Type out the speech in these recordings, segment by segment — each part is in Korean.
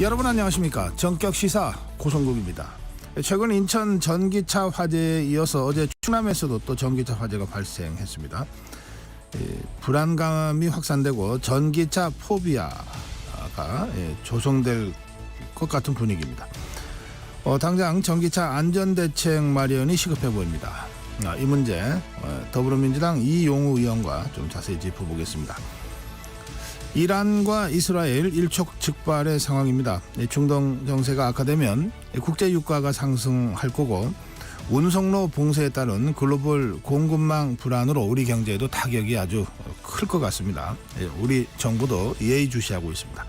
여러분 안녕하십니까. 전격시사 고성국입니다. 최근 인천 전기차 화재에 이어서 어제 충남에서도 또 전기차 화재가 발생했습니다. 불안감이 확산되고 전기차 포비아가 조성될 것 같은 분위기입니다. 당장 전기차 안전대책 마련이 시급해 보입니다. 이 문제 더불어민주당 이용우 의원과 좀 자세히 짚어보겠습니다. 이란과 이스라엘 일촉즉발의 상황입니다. 중동 정세가 악화되면 국제 유가가 상승할 거고 운송로 봉쇄에 따른 글로벌 공급망 불안으로 우리 경제에도 타격이 아주 클 것 같습니다. 우리 정부도 예의주시하고 있습니다.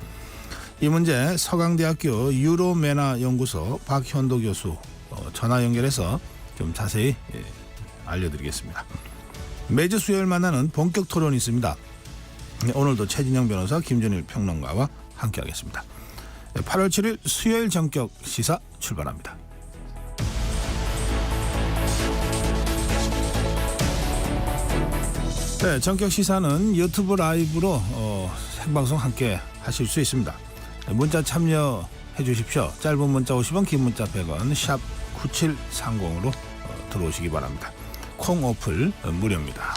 이 문제 서강대학교 유로메나 연구소 박현도 교수 전화 연결해서 좀 자세히 알려드리겠습니다. 매주 수요일 만나는 본격 토론이 있습니다. 오늘도 최진영 변호사, 김준일 평론가와 함께하겠습니다. 8월 7일 수요일 전격 시사 출발합니다. 네, 전격 시사는 유튜브 라이브로 생방송 함께 하실 수 있습니다. 문자 참여해 주십시오. 짧은 문자 50원, 긴 문자 100원, 샵 9730으로 들어오시기 바랍니다. 콩 어플 무료입니다.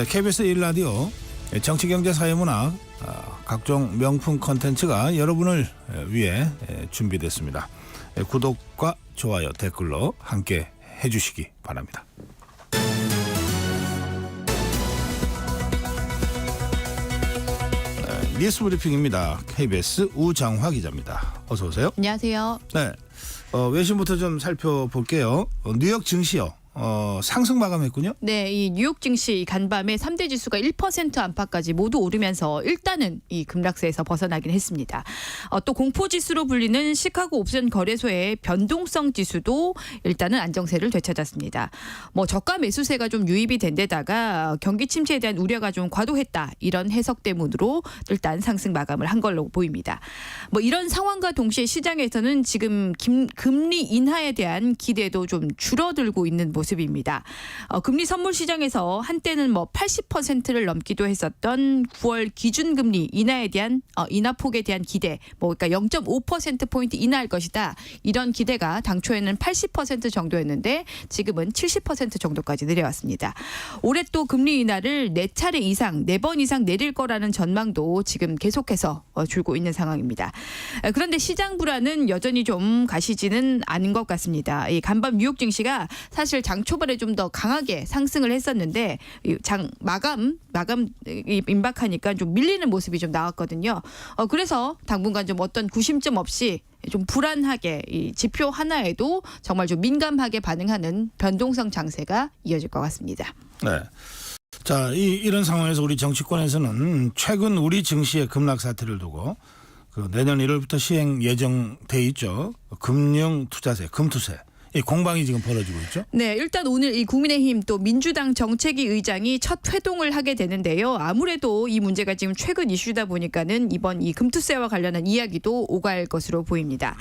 KBS 1라디오 정치, 경제, 사회, 문학 각종 명품 콘텐츠가 여러분을 위해 준비됐습니다. 구독과 좋아요, 댓글로 함께 해주시기 바랍니다. 뉴스 브리핑입니다. KBS 우정화 기자입니다. 어서 오세요. 안녕하세요. 네, 외신부터 좀 살펴볼게요. 뉴욕 증시요. 상승 마감했군요. 네, 이 뉴욕 증시 간밤에 3대 지수가 1% 안팎까지 모두 오르면서 일단은 이 급락세에서 벗어나긴 했습니다. 또 공포 지수로 불리는 시카고 옵션 거래소의 변동성 지수도 일단은 안정세를 되찾았습니다. 저가 매수세가 좀 유입이 된 데다가 경기 침체에 대한 우려가 좀 과도했다, 이런 해석 때문으로 일단 상승 마감을 한 걸로 보입니다. 이런 상황과 동시에 시장에서는 지금 금리 인하에 대한 기대도 좀 줄어들고 있는 모습입니다. 금리 선물 시장에서 한때는 80%를 넘기도 했었던 9월 기준금리 인하에 대한 인하폭에 대한 기대, 그러니까 0.5% 포인트 인하할 것이다, 이런 기대가 당초에는 80% 정도였는데 지금은 70% 정도까지 내려왔습니다. 올해 또 금리 인하를 4차례 이상, 4번 이상 내릴 거라는 전망도 지금 계속해서 줄고 있는 상황입니다. 그런데 시장 불안은 여전히 좀 가시지는 않은 것 같습니다. 이 간밤 뉴욕 증시가 사실 장 초반에 좀 더 강하게 상승을 했었는데 장 마감 임박하니까 좀 밀리는 모습이 좀 나왔거든요. 그래서 당분간 좀 어떤 구심점 없이 좀 불안하게 이 지표 하나에도 정말 좀 민감하게 반응하는 변동성 장세가 이어질 것 같습니다. 네. 자, 이런 상황에서 우리 정치권에서는 최근 우리 증시의 급락 사태를 두고 내년 1월부터 시행 예정돼 있죠. 금융투자세, 금투세. 이 공방이 지금 벌어지고 있죠. 네, 일단 오늘 이 국민의힘 또 민주당 정책위 의장이 첫 회동을 하게 되는데요. 아무래도 이 문제가 지금 최근 이슈다 보니까는 이번 이 금투세와 관련한 이야기도 오갈 것으로 보입니다.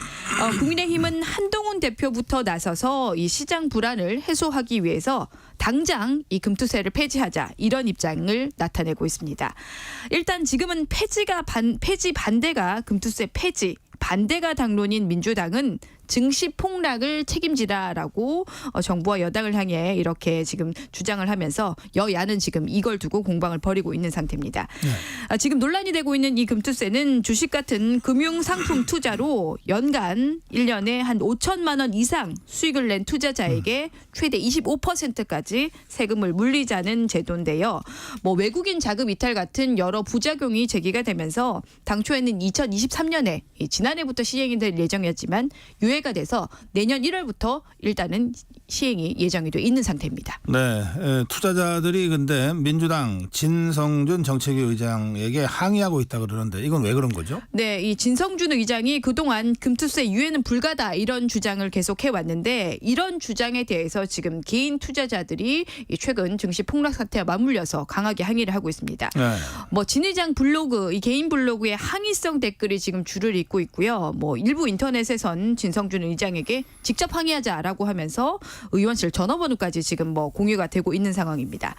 국민의힘은 한동훈 대표부터 나서서 이 시장 불안을 해소하기 위해서 당장 이 금투세를 폐지하자, 이런 입장을 나타내고 있습니다. 일단 지금은 폐지 반대가 금투세 폐지, 반대가 당론인 민주당은 증시 폭락을 책임지라라고 정부와 여당을 향해 이렇게 지금 주장을 하면서 여야는 지금 이걸 두고 공방을 벌이고 있는 상태입니다. 네. 지금 논란이 되고 있는 이 금투세는 주식 같은 금융상품 투자로 연간 1년에 한 5천만 원 이상 수익을 낸 투자자에게 최대 25%까지 세금을 물리자는 제도인데요. 외국인 자금 이탈 같은 여러 부작용이 제기가 되면서 당초에는 2023년에 지난해부터 시행이 될 예정이었지만 유예가 돼서 내년 1월부터 일단은 시행이 예정이 돼 있는 상태입니다. 네, 투자자들이 근데 민주당 진성준 정책위 의장에게 항의하고 있다 그러는데 이건 왜 그런 거죠? 네, 이 진성준 의장이 그동안 금투세 유예는 불가다, 이런 주장을 계속해 왔는데 이런 주장에 대해서 지금 개인 투자자들이 최근 증시 폭락 사태와 맞물려서 강하게 항의를 하고 있습니다. 네. 진 의장 블로그, 이 개인 블로그에 항의성 댓글이 지금 줄을 잇고 있고요. 일부 인터넷에선 진성 김성준 의장에게 직접 항의하자라고 하면서 의원실 전화번호까지 지금 뭐 공유가 되고 있는 상황입니다.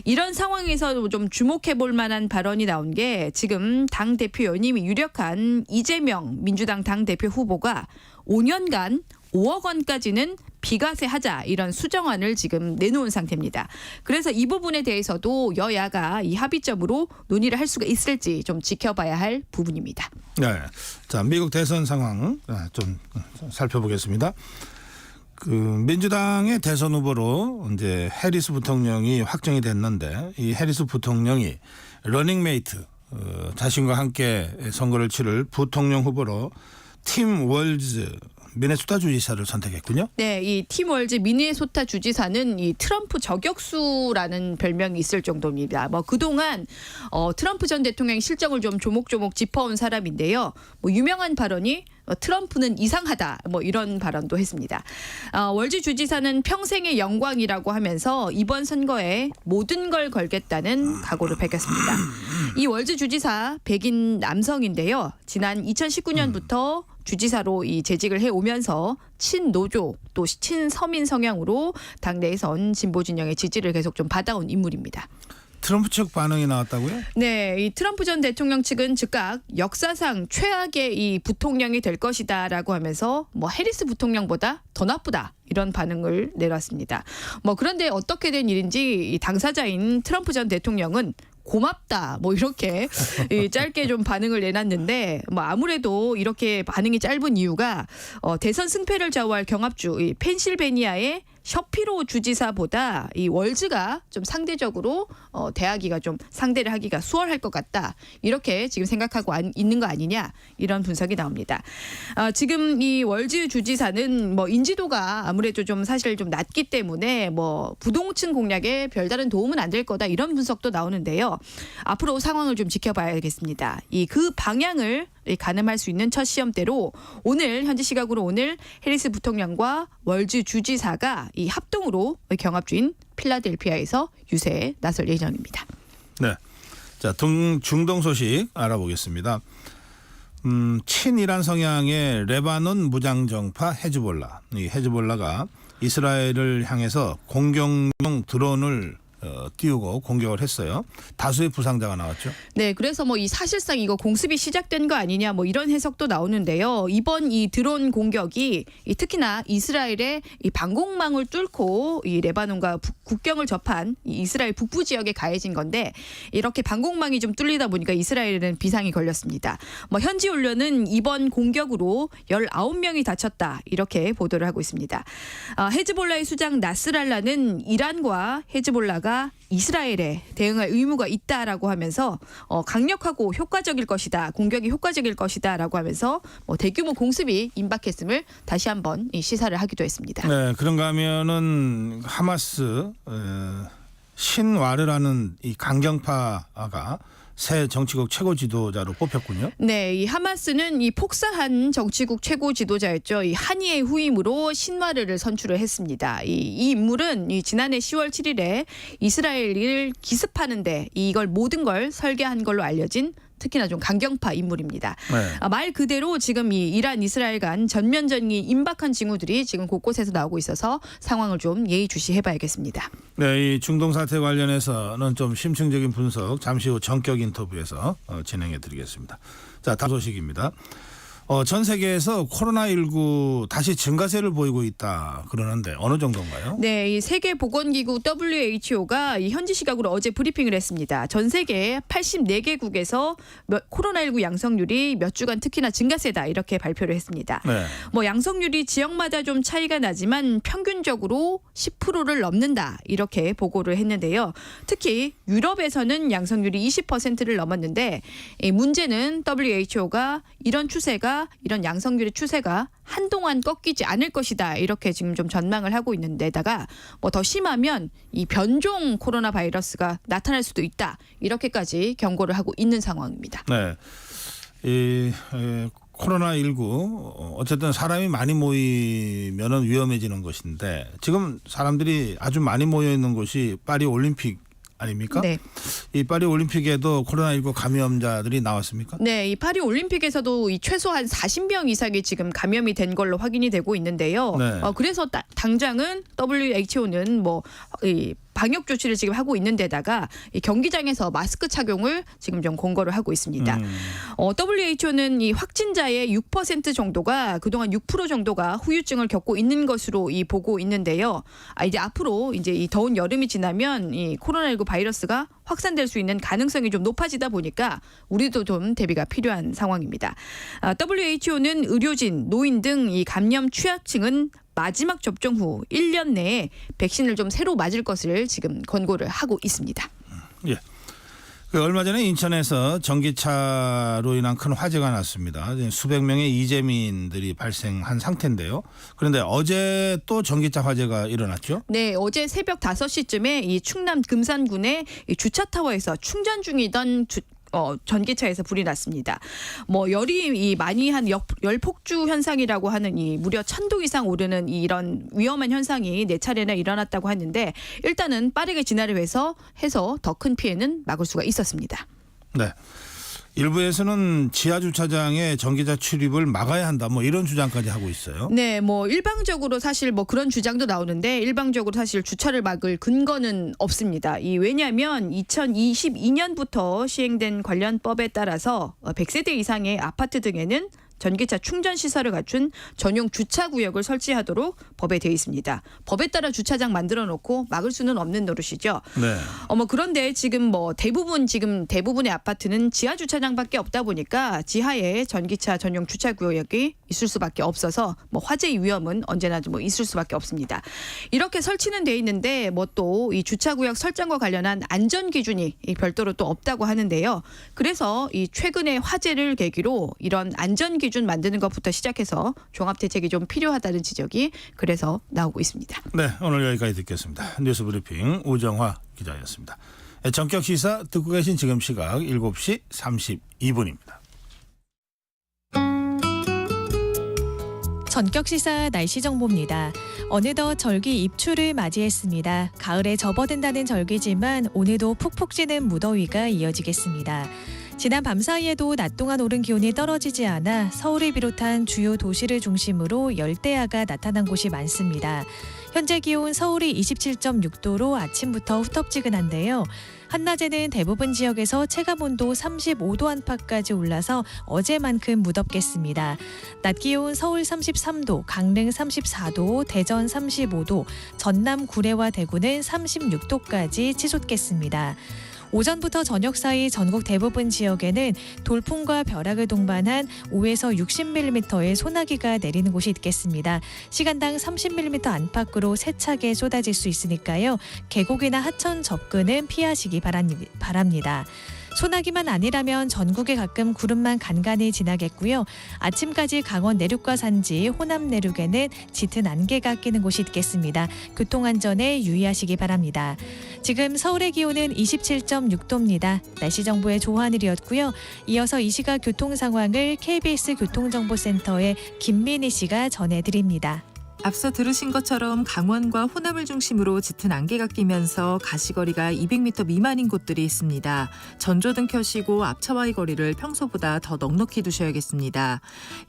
이런 상황에서 좀 주목해 볼 만한 발언이 나온 게 지금 당 대표 연임이 유력한 이재명 민주당 당 대표 후보가 5년간 5억 원까지는 비과세하자 이런 수정안을 지금 내놓은 상태입니다. 그래서 이 부분에 대해서도 여야가 이 합의점으로 논의를 할 수가 있을지 좀 지켜봐야 할 부분입니다. 네, 자 미국 대선 상황 좀 살펴보겠습니다. 그 민주당의 대선 후보로 이제 해리스 부통령이 확정이 됐는데 이 해리스 부통령이 러닝메이트 자신과 함께 선거를 치를 부통령 후보로 팀 월즈 미네소타 주지사를 선택했군요. 네, 이 팀 월즈 미네소타 주지사는 이 트럼프 저격수라는 별명이 있을 정도입니다. 뭐 그동안 트럼프 전 대통령의 실정을 좀 조목조목 짚어온 사람인데요. 뭐 유명한 발언이 트럼프는 이상하다 뭐 이런 발언도 했습니다. 월즈 주지사는 평생의 영광이라고 하면서 이번 선거에 모든 걸 걸겠다는 각오를 밝혔습니다. 이 월즈 주지사 백인 남성인데요. 지난 2019년부터 주지사로 이 재직을 해오면서 친노조 또 친서민 성향으로 당내에선 진보 진영의 지지를 계속 좀 받아온 인물입니다. 트럼프 측 반응이 나왔다고요? 네, 이 트럼프 전 대통령 측은 즉각 역사상 최악의 이 부통령이 될 것이다라고 하면서 뭐 해리스 부통령보다 더 나쁘다 이런 반응을 내놨습니다. 뭐 그런데 어떻게 된 일인지 이 당사자인 트럼프 전 대통령은 고맙다 뭐 이렇게 짧게 좀 반응을 내놨는데 뭐 아무래도 이렇게 반응이 짧은 이유가 대선 승패를 좌우할 경합주 이 펜실베니아의 셔피로 주지사보다 이 월즈가 좀 상대적으로 대하기가 좀 상대를 하기가 수월할 것 같다 이렇게 지금 생각하고 있는 거 아니냐 이런 분석이 나옵니다. 지금 이 월즈 주지사는 뭐 인지도가 아무래도 좀 사실 좀 낮기 때문에 뭐 부동층 공략에 별다른 도움은 안 될 거다 이런 분석도 나오는데요. 앞으로 상황을 좀 지켜봐야겠습니다. 그 방향을 가늠할 수 있는 첫 시험대로 오늘 현지 시각으로 오늘 해리스 부통령과 월즈 주지사가 이 합동으로 경합주인 필라델피아에서 유세에 나설 예정입니다. 네, 자 중동 소식 알아보겠습니다. 친이란 성향의 레바논 무장정파 헤즈볼라, 이 헤즈볼라가 이스라엘을 향해서 공격용 드론을 띄우고 공격을 했어요. 다수의 부상자가 나왔죠. 네, 그래서 뭐 이 사실상 이거 공습이 시작된 거 아니냐 뭐 이런 해석도 나오는데요. 이번 이 드론 공격이 특히나 이스라엘의 이 방공망을 뚫고 이 레바논과 국경을 접한 이 이스라엘 북부 지역에 가해진 건데 이렇게 방공망이 좀 뚫리다 보니까 이스라엘에는 비상이 걸렸습니다. 뭐 현지 언론은 이번 공격으로 19명이 다쳤다 이렇게 보도를 하고 있습니다. 헤즈볼라의 수장 나스랄라는 이란과 헤즈볼라가 이스라엘에 대응할 의무가 있다라고 하면서 강력하고 효과적일 것이다. 공격이 효과적일 것이다라고 하면서 뭐 대규모 공습이 임박했음을 다시 한번 시사를 하기도 했습니다. 네, 그런가 하면은 하마스 신와르라는 이 강경파가 새 정치국 최고 지도자로 뽑혔군요. 네, 이 하마스는 이 폭사한 정치국 최고 지도자였죠. 이 한이의 후임으로 신와르를 선출을 했습니다. 이 인물은 지난해 10월 7일에 이스라엘을 기습하는데 이걸 모든 걸 설계한 걸로 알려진 특히나 좀 강경파 인물입니다. 네. 말 그대로 지금 이 이란 이스라엘 간 전면전이 임박한 징후들이 지금 곳곳에서 나오고 있어서 상황을 좀 예의주시해봐야겠습니다. 네, 이 중동 사태 관련해서는 좀 심층적인 분석 잠시 후 전격 인터뷰에서 진행해드리겠습니다. 자, 다음 소식입니다. 전 세계에서 코로나19 다시 증가세를 보이고 있다 그러는데 어느 정도인가요? 네, 이 세계보건기구 WHO가 이 현지 시각으로 어제 브리핑을 했습니다. 전 세계 84개국에서 코로나19 양성률이 몇 주간 특히나 증가세다 이렇게 발표를 했습니다. 네. 뭐 양성률이 지역마다 좀 차이가 나지만 평균적으로 10%를 넘는다 이렇게 보고를 했는데요. 특히 유럽에서는 양성률이 20%를 넘었는데 문제는 WHO가 이런 양성률의 추세가 한동안 꺾이지 않을 것이다 이렇게 지금 좀 전망을 하고 있는데다가 뭐 더 심하면 이 변종 코로나 바이러스가 나타날 수도 있다 이렇게까지 경고를 하고 있는 상황입니다. 네, 코로나19 어쨌든 사람이 많이 모이면은 위험해지는 것인데 지금 사람들이 아주 많이 모여 있는 곳이 파리 올림픽 아닙니까? 네. 이 파리 올림픽에도 코로나19 감염자들이 나왔습니까? 네, 이 파리 올림픽에서도 이 최소한 40명 이상이 지금 감염이 된 걸로 확인이 되고 있는데요. 네. 그래서 당장은 WHO는 이 방역 조치를 지금 하고 있는 데다가 이 경기장에서 마스크 착용을 지금 좀 권고를 하고 있습니다. WHO는 이 확진자의 6% 정도가 그동안 6% 정도가 후유증을 겪고 있는 것으로 보고 있는데요. 이제 앞으로 이제 이 더운 여름이 지나면 이 코로나19 바이러스가 확산될 수 있는 가능성이 좀 높아지다 보니까 우리도 좀 대비가 필요한 상황입니다. WHO는 의료진, 노인 등 이 감염 취약층은 마지막 접종 후 1년 내에 백신을 좀 새로 맞을 것을 지금 권고를 하고 있습니다. 예. 얼마 전에 인천에서 전기차로 인한 큰 화재가 났습니다. 수백 명의 이재민들이 발생한 상태인데요. 그런데 어제 또 전기차 화재가 일어났죠? 네, 어제 새벽 5시쯤에 이 충남 금산군의 이 주차타워에서 충전 중이던 전기차에서 불이 났습니다. 열이 많이 한 열폭주 현상이라고 하는 이 무려 1000도 이상 오르는 이런 위험한 현상이 4차례나 일어났다고 하는데 일단은 빠르게 진화를 해서 더 큰 피해는 막을 수가 있었습니다. 네. 일부에서는 지하 주차장에 전기차 출입을 막아야 한다. 이런 주장까지 하고 있어요. 네, 일방적으로 사실 그런 주장도 나오는데 일방적으로 사실 주차를 막을 근거는 없습니다. 왜냐하면 2022년부터 시행된 관련 법에 따라서 100세대 이상의 아파트 등에는 전기차 충전 시설을 갖춘 전용 주차 구역을 설치하도록 법에 되어 있습니다. 법에 따라 주차장 만들어 놓고 막을 수는 없는 노릇이죠. 네. 그런데 지금 대부분의 아파트는 지하 주차장밖에 없다 보니까 지하에 전기차 전용 주차 구역이 있을 수밖에 없어서 화재의 위험은 언제나 있을 수밖에 없습니다. 이렇게 설치는 돼 있는데 또 이 주차 구역 설정과 관련한 안전 기준이 별도로 또 없다고 하는데요. 그래서 이 최근의 화재를 계기로 이런 안전 기준 만드는 것부터 시작해서 종합 대책이 좀 필요하다는 지적이 그래서 나오고 있습니다. 네, 오늘 여기까지 듣겠습니다. 뉴스 브리핑 우정화 기자였습니다. 전격 시사 듣고 계신 지금 시각 7시 32분입니다. 전격 시사 날씨 정보입니다. 어느덧 절기 입추를 맞이했습니다. 가을에 접어든다는 절기지만 오늘도 푹푹 찌는 무더위가 이어지겠습니다. 지난 밤 사이에도 낮 동안 오른 기온이 떨어지지 않아 서울을 비롯한 주요 도시를 중심으로 열대야가 나타난 곳이 많습니다. 현재 기온 서울이 27.6도로 아침부터 후텁지근한데요. 한낮에는 대부분 지역에서 체감온도 35도 안팎까지 올라서 어제만큼 무덥겠습니다. 낮 기온 서울 33도, 강릉 34도, 대전 35도, 전남 구례와 대구는 36도까지 치솟겠습니다. 오전부터 저녁 사이 전국 대부분 지역에는 돌풍과 벼락을 동반한 5에서 60mm의 소나기가 내리는 곳이 있겠습니다. 시간당 30mm 안팎으로 세차게 쏟아질 수 있으니까요. 계곡이나 하천 접근은 피하시기 바랍니다. 소나기만 아니라면 전국에 가끔 구름만 간간히 지나겠고요. 아침까지 강원 내륙과 산지, 호남 내륙에는 짙은 안개가 끼는 곳이 있겠습니다. 교통안전에 유의하시기 바랍니다. 지금 서울의 기온은 27.6도입니다. 날씨 정보의 조하늘이었고요. 이어서 이 시각 교통 상황을 KBS 교통정보센터의 김민희 씨가 전해드립니다. 앞서 들으신 것처럼 강원과 호남을 중심으로 짙은 안개가 끼면서 가시거리가 200m 미만인 곳들이 있습니다. 전조등 켜시고 앞차와의 거리를 평소보다 더 넉넉히 두셔야겠습니다.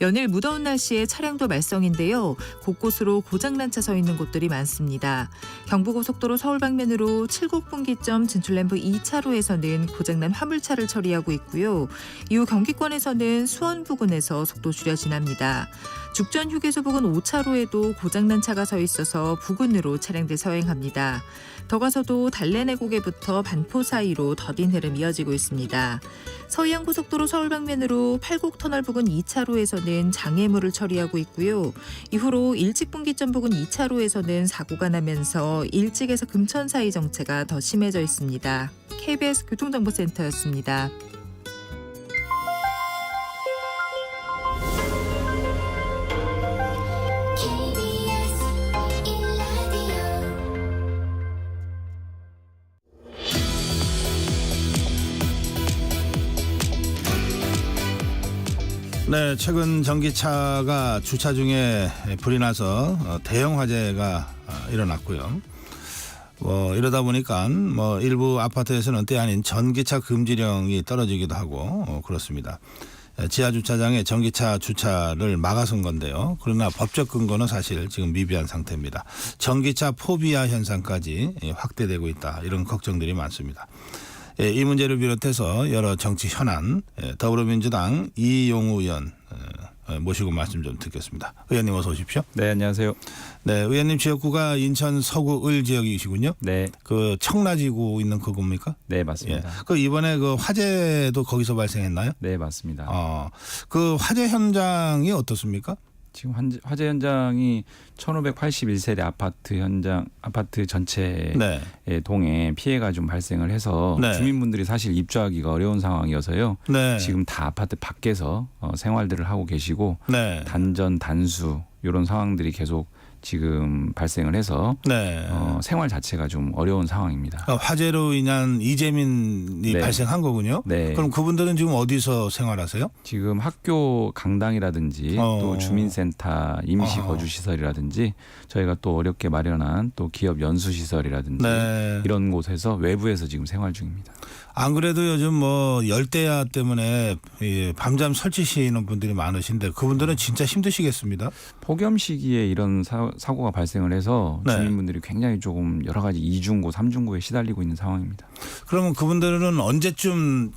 연일 무더운 날씨에 차량도 말썽인데요. 곳곳으로 고장난 차 서 있는 곳들이 많습니다. 경부고속도로 서울 방면으로 칠곡분기점 진출램프 2차로에서는 고장난 화물차를 처리하고 있고요. 이후 경기권에서는 수원 부근에서 속도 줄여 지납니다. 죽전 휴게소 부근 5차로에도 고장난 차가 서 있어서 부근으로 차량들 서행합니다. 더 가서도 달래내고개부터 반포 사이로 더딘 흐름 이어지고 있습니다. 서해안고속도로 서울 방면으로 팔곡터널 부근 2차로에서는 장애물을 처리하고 있고요. 이후로 일직분기점 부근 2차로에서는 사고가 나면서 일직에서 금천 사이 정체가 더 심해져 있습니다. KBS 교통정보센터였습니다. 네, 최근 전기차가 주차 중에 불이 나서 대형 화재가 일어났고요. 이러다 보니까 일부 아파트에서는 때 아닌 전기차 금지령이 떨어지기도 하고 그렇습니다. 지하 주차장에 전기차 주차를 막아선 건데요. 그러나 법적 근거는 사실 지금 미비한 상태입니다. 전기차 포비아 현상까지 확대되고 있다. 이런 걱정들이 많습니다. 이 문제를 비롯해서 여러 정치 현안, 더불어민주당 이용우 의원 모시고 말씀 좀 듣겠습니다. 의원님 어서 오십시오. 네, 안녕하세요. 네, 의원님 지역구가 인천 서구 을 지역이시군요. 네, 그 청라지구 있는 그겁니까? 네 맞습니다. 그 이번에 그 화재도 거기서 발생했나요? 네, 맞습니다. 그 화재 현장이 어떻습니까? 지금 화재 현장이 1581세대 아파트 전체의 네. 동에 피해가 좀 발생을 해서 네. 주민분들이 사실 입주하기가 어려운 상황이어서요. 네. 지금 다 아파트 밖에서 생활들을 하고 계시고 네. 단전 단수 이런 상황들이 계속 지금 발생을 해서 네. 생활 자체가 좀 어려운 상황입니다. 화재로 인한 이재민이 네. 발생한 거군요. 네. 그럼 그분들은 지금 어디서 생활하세요? 지금 학교 강당이라든지 또 주민센터 임시 거주 시설이라든지 저희가 또 어렵게 마련한 또 기업 연수 시설이라든지 네. 이런 곳에서 외부에서 지금 생활 중입니다. 안 그래도 요즘 열대야 때문에 밤잠 설치시는 분들이 많으신데 그분들은 진짜 힘드시겠습니다. 폭염 시기에 이런 사고가 발생을 해서 네. 주민분들이 굉장히 조금 여러 가지 이중고, 삼중고에 시달리고 있는 상황입니다. 그러면 그분들은 언제쯤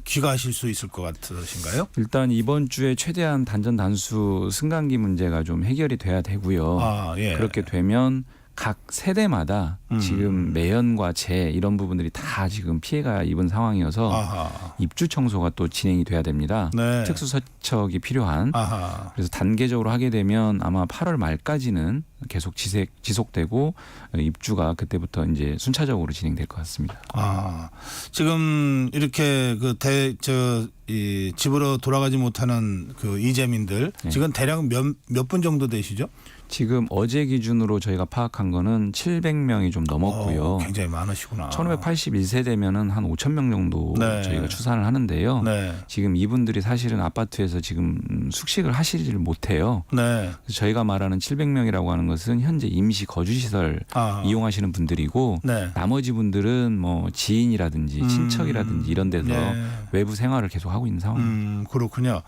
귀가하실 수 있을 것 같으신가요? 일단 이번 주에 최대한 단전 단수 승강기 문제가 좀 해결이 돼야 되고요. 예. 그렇게 되면 각 세대마다 지금 매연과 재 이런 부분들이 다 지금 피해가 입은 상황이어서 아하. 입주 청소가 또 진행이 돼야 됩니다. 네. 특수서척이 필요한. 아하. 그래서 단계적으로 하게 되면 아마 8월 말까지는 계속 지속되고 입주가 그때부터 이제 순차적으로 진행될 것 같습니다. 지금 이렇게 집으로 돌아가지 못하는 그 이재민들 네. 지금 대략 몇 분 정도 되시죠? 지금 어제 기준으로 저희가 파악한 거는 700명이 좀 넘었고요. 굉장히 많으시구나. 1581세대면은 한 5천 명 정도 네. 저희가 추산을 하는데요. 네. 지금 이분들이 사실은 아파트에서 지금 숙식을 하시지를 못해요. 네. 그래서 저희가 말하는 700명이라고 하는 것은 현재 임시 거주시설 이용하시는 분들이고 네. 나머지 분들은 뭐 지인이라든지 친척이라든지 이런 데서 네. 외부 생활을 계속 하고 있는 상황입니다. 그렇군요.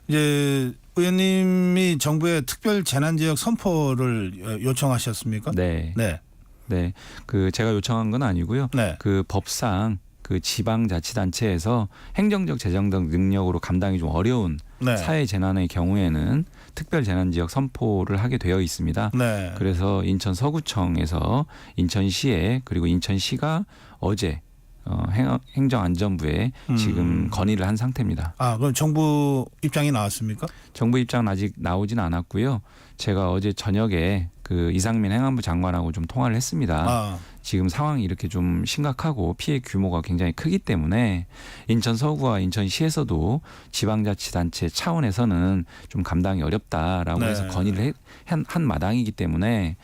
이제 의원님이 정부에 특별 재난지역 선포를 요청하셨습니까? 네. 네. 네. 그 제가 요청한 건 아니고요. 네. 그 법상 그 지방자치단체에서 행정적 재정적 능력으로 감당이 좀 어려운 네. 사회 재난의 경우에는 특별 재난지역 선포를 하게 되어 있습니다. 네. 그래서 인천 서구청에서 인천시에 그리고 인천시가 어제 행정안전부에 지금 건의를 한 상태입니다. 그럼 정부 입장이 나왔습니까? 정부 입장은 아직 나오진 않았고요. 제가 어제 저녁에 그 이상민 행안부 장관하고 좀 통화를 했습니다. 지금 상황이 이렇게 좀 심각하고 피해 규모가 굉장히 크기 때문에 인천 서구와 인천시에서도 지방자치단체 차원에서는 좀 감당이 어렵다라고 네. 해서 건의를 한 마당이기 때문에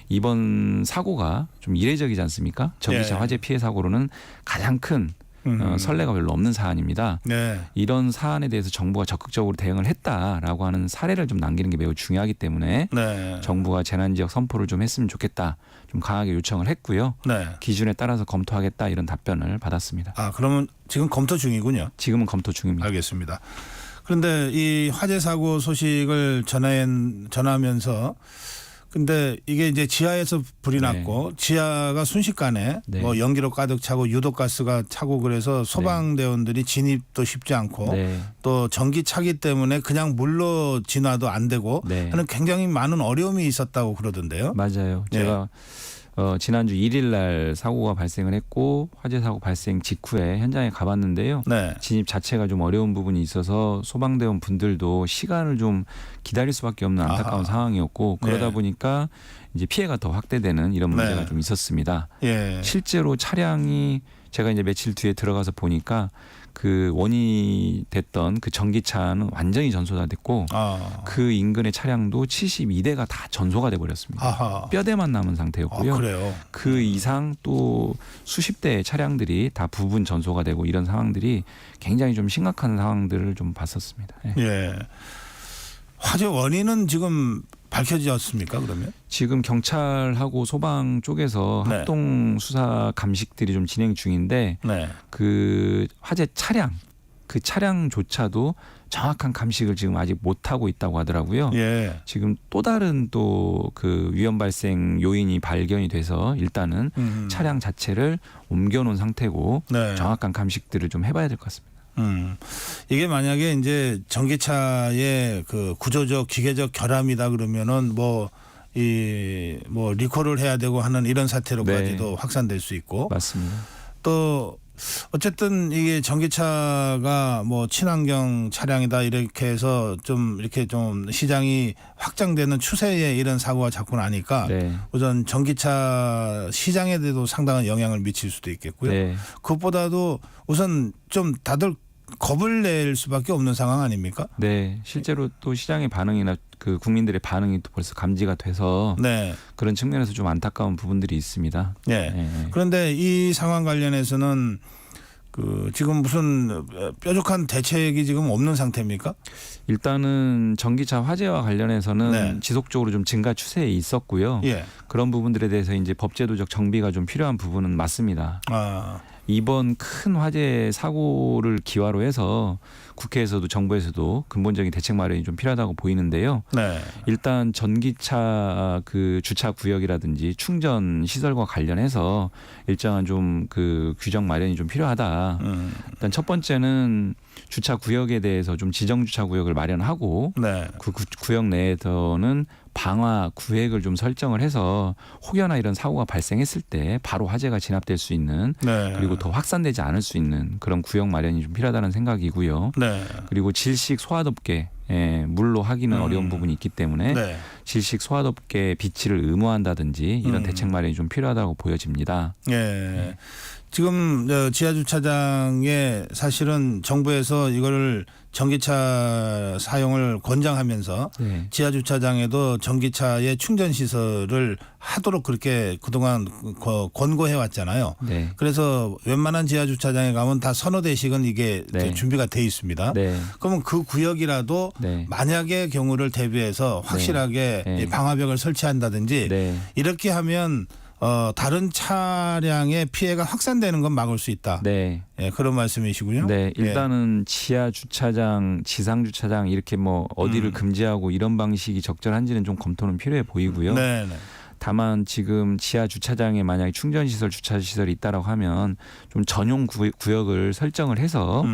이번 사고가 좀 이례적이지 않습니까? 전기차 네. 화재 피해 사고로는 가장 큰 선례가 별로 없는 사안입니다. 네. 이런 사안에 대해서 정부가 적극적으로 대응을 했다라고 하는 사례를 좀 남기는 게 매우 중요하기 때문에 네. 정부가 재난지역 선포를 좀 했으면 좋겠다. 좀 강하게 요청을 했고요. 네. 기준에 따라서 검토하겠다 이런 답변을 받았습니다. 그러면 지금 검토 중이군요. 지금은 검토 중입니다. 알겠습니다. 그런데 이 화재 사고 소식을 전하면서 근데 이게 이제 지하에서 불이 네. 났고 지하가 순식간에 네. 연기로 가득 차고 유독가스가 차고 그래서 소방대원들이 진입도 쉽지 않고 네. 또 전기 차기 때문에 그냥 물로 진화도 안 되고 네. 하는 굉장히 많은 어려움이 있었다고 그러던데요. 맞아요. 네. 제가 지난주 1일 날 사고가 발생을 했고 화재 사고 발생 직후에 현장에 가봤는데요. 네. 진입 자체가 좀 어려운 부분이 있어서 소방대원 분들도 시간을 좀 기다릴 수밖에 없는 안타까운 상황이었고 그러다 네. 보니까 이제 피해가 더 확대되는 이런 문제가 네. 좀 있었습니다. 예. 실제로 차량이 제가 이제 며칠 뒤에 들어가서 보니까 그 원인이 됐던 그 전기차는 완전히 전소가 됐고 그 인근의 차량도 72대가 다 전소가 돼 버렸습니다. 아하. 뼈대만 남은 상태였고요. 그래요. 그 이상 또 수십 대의 차량들이 다 부분 전소가 되고 이런 상황들이 굉장히 좀 심각한 상황들을 좀 봤었습니다. 예. 예. 화재 원인은 지금 밝혀졌습니까 그러면? 지금 경찰하고 소방 쪽에서 네. 합동 수사 감식들이 좀 진행 중인데 네. 그 화재 차량 그 차량조차도 정확한 감식을 지금 아직 못 하고 있다고 하더라고요. 예. 지금 또 다른 또 그 위험 발생 요인이 발견이 돼서 일단은 차량 자체를 옮겨놓은 상태고 네. 정확한 감식들을 좀 해봐야 될 것 같습니다. 이게 만약에 이제 전기차의 그 구조적 기계적 결함이다 그러면은 뭐 리콜을 해야 되고 하는 이런 사태로까지도 네. 확산될 수 있고 맞습니다. 또 어쨌든 이게 전기차가 뭐 친환경 차량이다 이렇게 해서 좀 이렇게 좀 시장이 확장되는 추세에 이런 사고가 자꾸 나니까 네. 우선 전기차 시장에도 상당한 영향을 미칠 수도 있겠고요. 네. 그것보다도 우선 좀 다들 겁을 낼 수밖에 없는 상황 아닙니까? 네. 실제로 또 시장의 반응이나 그 국민들의 반응이 또 벌써 감지가 돼서 네. 그런 측면에서 좀 안타까운 부분들이 있습니다. 네. 네. 그런데 이 상황 관련해서는 그 지금 무슨 뾰족한 대책이 지금 없는 상태입니까? 일단은 전기차 화재와 관련해서는 네. 지속적으로 좀 증가 추세에 있었고요. 예. 그런 부분들에 대해서 이제 법제도적 정비가 좀 필요한 부분은 맞습니다. 아, 이번 큰 화재 사고를 기화로 해서 국회에서도 정부에서도 근본적인 대책 마련이 좀 필요하다고 보이는데요. 네. 일단 전기차 그 주차 구역이라든지 충전 시설과 관련해서 일정한 좀 그 규정 마련이 좀 필요하다. 일단 첫 번째는 주차 구역에 대해서 좀 지정 주차 구역을 마련하고 네. 그 구역 내에서는 방화 구획을 좀 설정을 해서 혹여나 이런 사고가 발생했을 때 바로 화재가 진압될 수 있는 네. 그리고 더 확산되지 않을 수 있는 그런 구역 마련이 좀 필요하다는 생각이고요. 네. 그리고 질식 소화덮개 물로 하기는 어려운 부분이 있기 때문에 네. 질식 소화덮개 비치를 의무화한다든지 이런 음. 대책 마련이 좀 필요하다고 보여집니다. 예. 지금 지하 주차장에 사실은 정부에서 이거를 전기차 사용을 권장하면서 네. 지하 주차장에도 전기차의 충전 시설을 하도록 그렇게 그동안 권고해 왔잖아요. 네. 그래서 웬만한 지하 주차장에 가면 다 서너 대씩은 이게 네. 준비가 돼 있습니다. 네. 그러면 그 구역이라도 네. 만약의 경우를 대비해서 확실하게 네. 이 방화벽을 설치한다든지 네. 이렇게 하면 다른 차량의 피해가 확산되는 건 막을 수 있다. 네. 예, 그런 말씀이시군요. 네, 일단은 지하 주차장, 지상 주차장 이렇게 뭐 어디를 금지하고 이런 방식이 적절한지는 좀 검토는 필요해 보이고요. 네, 네. 다만 지금 지하 주차장에 만약에 충전 시설, 주차 시설이 있다라고 하면 좀 전용 구역을 설정을 해서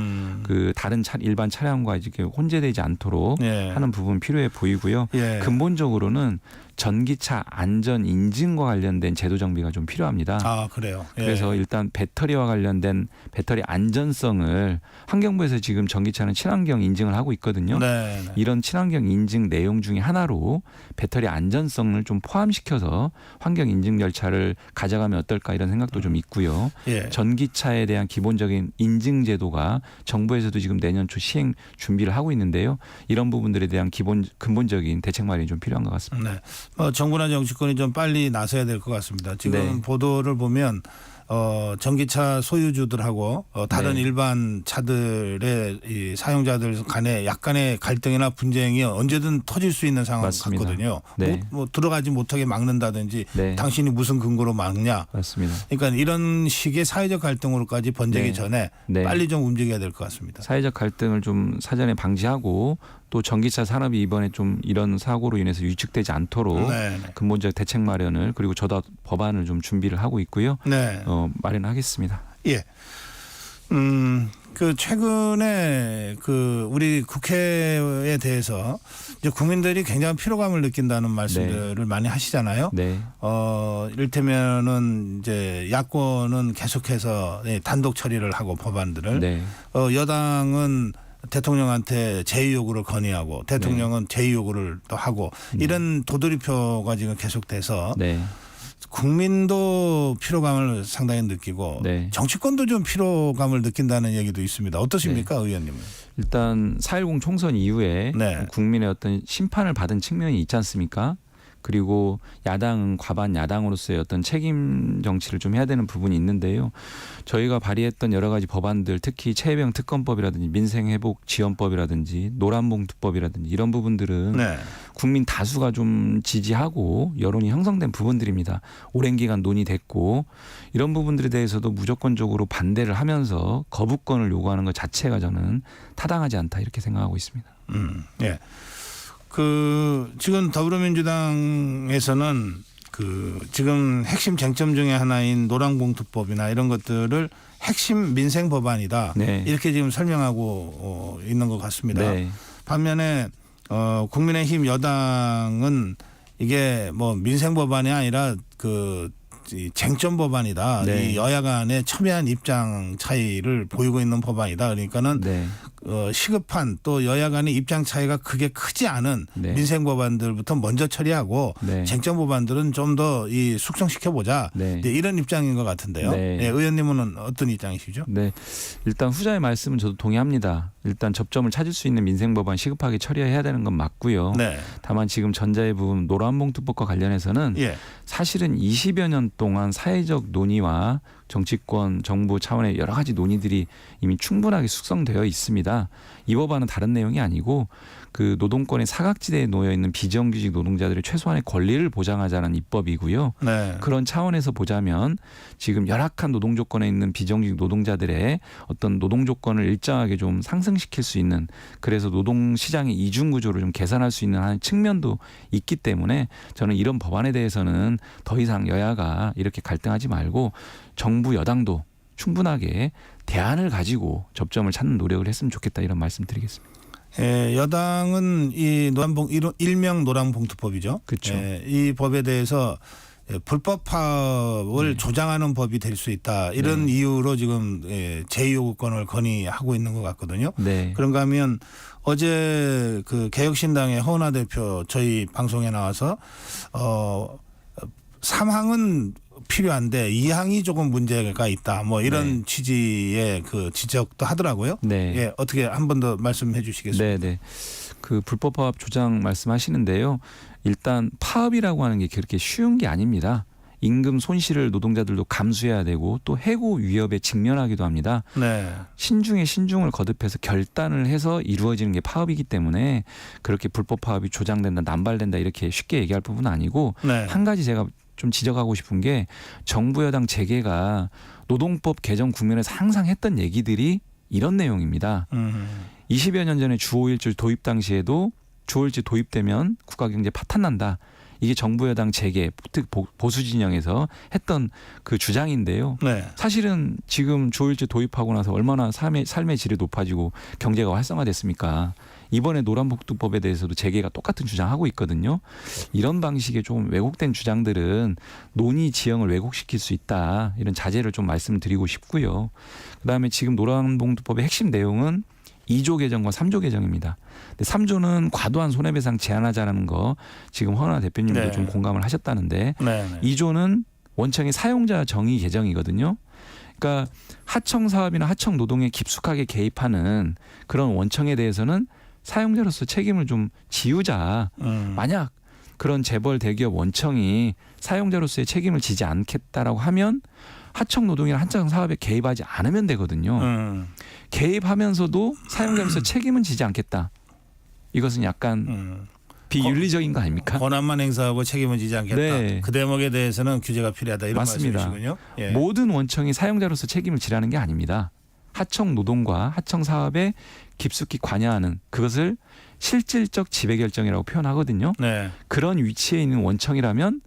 그 다른 일반 차량과 이렇게 혼재되지 않도록 예. 하는 부분 필요해 보이고요. 예. 근본적으로는 전기차 안전 인증과 관련된 제도 정비가 좀 필요합니다. 아, 그래요. 예. 그래서 일단 배터리와 관련된 배터리 안전성을 환경부에서 지금 전기차는 친환경 인증을 하고 있거든요. 네, 네. 이런 친환경 인증 내용 중에 하나로 배터리 안전성을 좀 포함시켜서 환경 인증 절차를 가져가면 어떨까 이런 생각도 좀 있고요. 예. 전기차에 대한 기본적인 인증 제도가 정부에서도 지금 내년 초 시행 준비를 하고 있는데요. 이런 부분들에 대한 근본적인 대책 마련이 좀 필요한 것 같습니다. 네. 정부나 정치권이 좀 빨리 나서야 될 것 같습니다. 지금 네. 보도를 보면 전기차 소유주들하고 다른 네. 일반 차들의 이 사용자들 간에 약간의 갈등이나 분쟁이 언제든 터질 수 있는 상황 맞습니다. 같거든요. 네. 뭐 들어가지 못하게 막는다든지 네. 당신이 무슨 근거로 막냐. 맞습니다. 그러니까 이런 식의 사회적 갈등으로까지 번지기 네. 전에 네. 빨리 좀 움직여야 될 것 같습니다. 사회적 갈등을 좀 사전에 방지하고 또 전기차 산업이 이번에 좀 이런 사고로 인해서 위축되지 않도록 네. 근본적 대책 마련을 그리고 저도 법안을 좀 준비를 하고 있고요. 네. 마련하겠습니다. 예. 그 최근에 그 우리 국회에 대해서 이제 국민들이 굉장한 피로감을 느낀다는 말씀들을 많이 하시잖아요. 네. 이를테면은 이제 야권은 계속해서 단독 처리를 하고 법안들을 네. 여당은 대통령한테 제의 요구를 건의하고 대통령은 제의 요구를 또 하고 이런 도돌이표가 지금 계속돼서 네. 국민도 피로감을 상당히 느끼고 네. 정치권도 좀 피로감을 느낀다는 얘기도 있습니다. 어떠십니까, 의원님은? 일단 4.10 총선 이후에 네. 국민의 어떤 심판을 받은 측면이 있지 않습니까? 그리고 야당은 과반 야당으로서의 어떤 책임 정치를 좀 해야 되는 부분이 있는데요. 저희가 발의했던 여러 가지 법안들, 특히 최혜병 특검법이라든지 민생회복지원법이라든지 노란봉투법이라든지 이런 부분들은 네. 국민 다수가 좀 지지하고 여론이 형성된 부분들입니다. 오랜 기간 논의됐고 이런 부분들에 대해서도 무조건적으로 반대를 하면서 거부권을 요구하는 것 자체가 저는 타당하지 않다 이렇게 생각하고 있습니다. 예. 그 지금 더불어민주당에서는 그 지금 핵심 쟁점 중에 하나인 노란봉투법이나 이런 것들을 핵심 민생 법안이다. 네. 이렇게 지금 설명하고 있는 것 같습니다. 네. 반면에 국민의힘 여당은 이게 뭐 민생 법안이 아니라 이 쟁점 법안이다. 네. 이 여야 간의 첨예한 입장 차이를 보이고 있는 법안이다. 그러니까는 네. 시급한 또 여야 간의 입장 차이가 크게 크지 않은 네. 민생 법안들부터 먼저 처리하고 네. 쟁점 법안들은 좀 더 이 숙성시켜 보자. 네. 이런 입장인 것 같은데요. 네. 네, 의원님은 어떤 입장이시죠? 네, 일단 후자의 말씀은 저도 동의합니다. 일단 접점을 찾을 수 있는 민생 법안 시급하게 처리해야 되는 건 맞고요. 네. 다만 지금 전자의 부분 노란봉투법과 관련해서는 예. 사실은 20여 년 동안 사회적 논의와 정치권, 정부 차원의 여러 가지 논의들이 이미 충분하게 숙성되어 있습니다. 이 법안은 다른 내용이 아니고 그 노동권의 사각지대에 놓여 있는 비정규직 노동자들의 최소한의 권리를 보장하자는 입법이고요. 네. 그런 차원에서 보자면 지금 열악한 노동 조건에 있는 비정규직 노동자들의 어떤 노동 조건을 일정하게 좀 상승시킬 수 있는, 그래서 노동 시장의 이중 구조를 좀 개선할 수 있는 한 측면도 있기 때문에 저는 이런 법안에 대해서는 더 이상 여야가 이렇게 갈등하지 말고 정부 여당도 충분하게 대안을 가지고 접점을 찾는 노력을 했으면 좋겠다, 이런 말씀드리겠습니다. 예, 여당은 이 일명 노란봉투법이죠. 그렇죠. 예, 이 법에 대해서 불법 파업을 조장하는 법이 될 수 있다. 이런 이유로 지금 제2요구권을 건의하고 있는 것 같거든요. 네. 그런가 하면 어제 그 개혁신당의 허은하 대표 저희 방송에 나와서 3항은 필요한데 2항이 조금 문제가 있다. 뭐 이런 취지의 그 지적도 하더라고요. 네. 예, 어떻게 한 번 더 말씀해 주시겠습니까? 네. 그 불법 파업 조장 말씀하시는데요. 일단 파업이라고 하는 게 그렇게 쉬운 게 아닙니다. 임금 손실을 노동자들도 감수해야 되고 또 해고 위협에 직면하기도 합니다. 네. 신중에 신중을 거듭해서 결단을 해서 이루어지는 게 파업이기 때문에 그렇게 불법 파업이 조장된다, 남발된다 이렇게 쉽게 얘기할 부분은 아니고 네. 한 가지 제가 좀 지적하고 싶은 게 정부 여당 재계가 노동법 개정 국면에서 항상 했던 얘기들이 이런 내용입니다. 20여 년 전에 주 5일제 도입 당시에도 주 5일제 도입되면 국가 경제 파탄난다. 이게 정부 여당 재계, 보수 진영에서 했던 그 주장인데요. 네. 사실은 지금 주 5일제 도입하고 나서 얼마나 삶의 질이 높아지고 경제가 활성화됐습니까? 이번에 노란봉투법에 대해서도 재계가 똑같은 주장하고 있거든요. 이런 방식의 좀 왜곡된 주장들은 논의 지형을 왜곡시킬 수 있다. 이런 자제를 좀 말씀드리고 싶고요. 그다음에 지금 노란봉투법의 핵심 내용은 2조 개정과 3조 개정입니다. 근데 3조는 과도한 손해배상 제한하자라는 거 지금 허은하 대표님도 네. 좀 공감을 하셨다는데 네. 2조는 원청의 사용자 정의 개정이거든요. 그러니까 하청 사업이나 하청 노동에 깊숙하게 개입하는 그런 원청에 대해서는 사용자로서 책임을 좀 지우자. 만약 그런 재벌 대기업 원청이 사용자로서의 책임을 지지 않겠다라고 하면 하청 노동이나 하청 사업에 개입하지 않으면 되거든요. 개입하면서도 사용자로서 책임은 지지 않겠다. 이것은 약간 비윤리적인 거 아닙니까? 권한만 행사하고 책임은 지지 않겠다. 네. 그 대목에 대해서는 규제가 필요하다. 이런 맞습니다. 말씀이시군요. 예. 모든 원청이 사용자로서 책임을 지라는 게 아닙니다. 하청 노동과 하청 사업에 깊숙이 관여하는 그것을 실질적 지배결정이라고 표현하거든요. 네. 그런 위치에 있는 원청이라면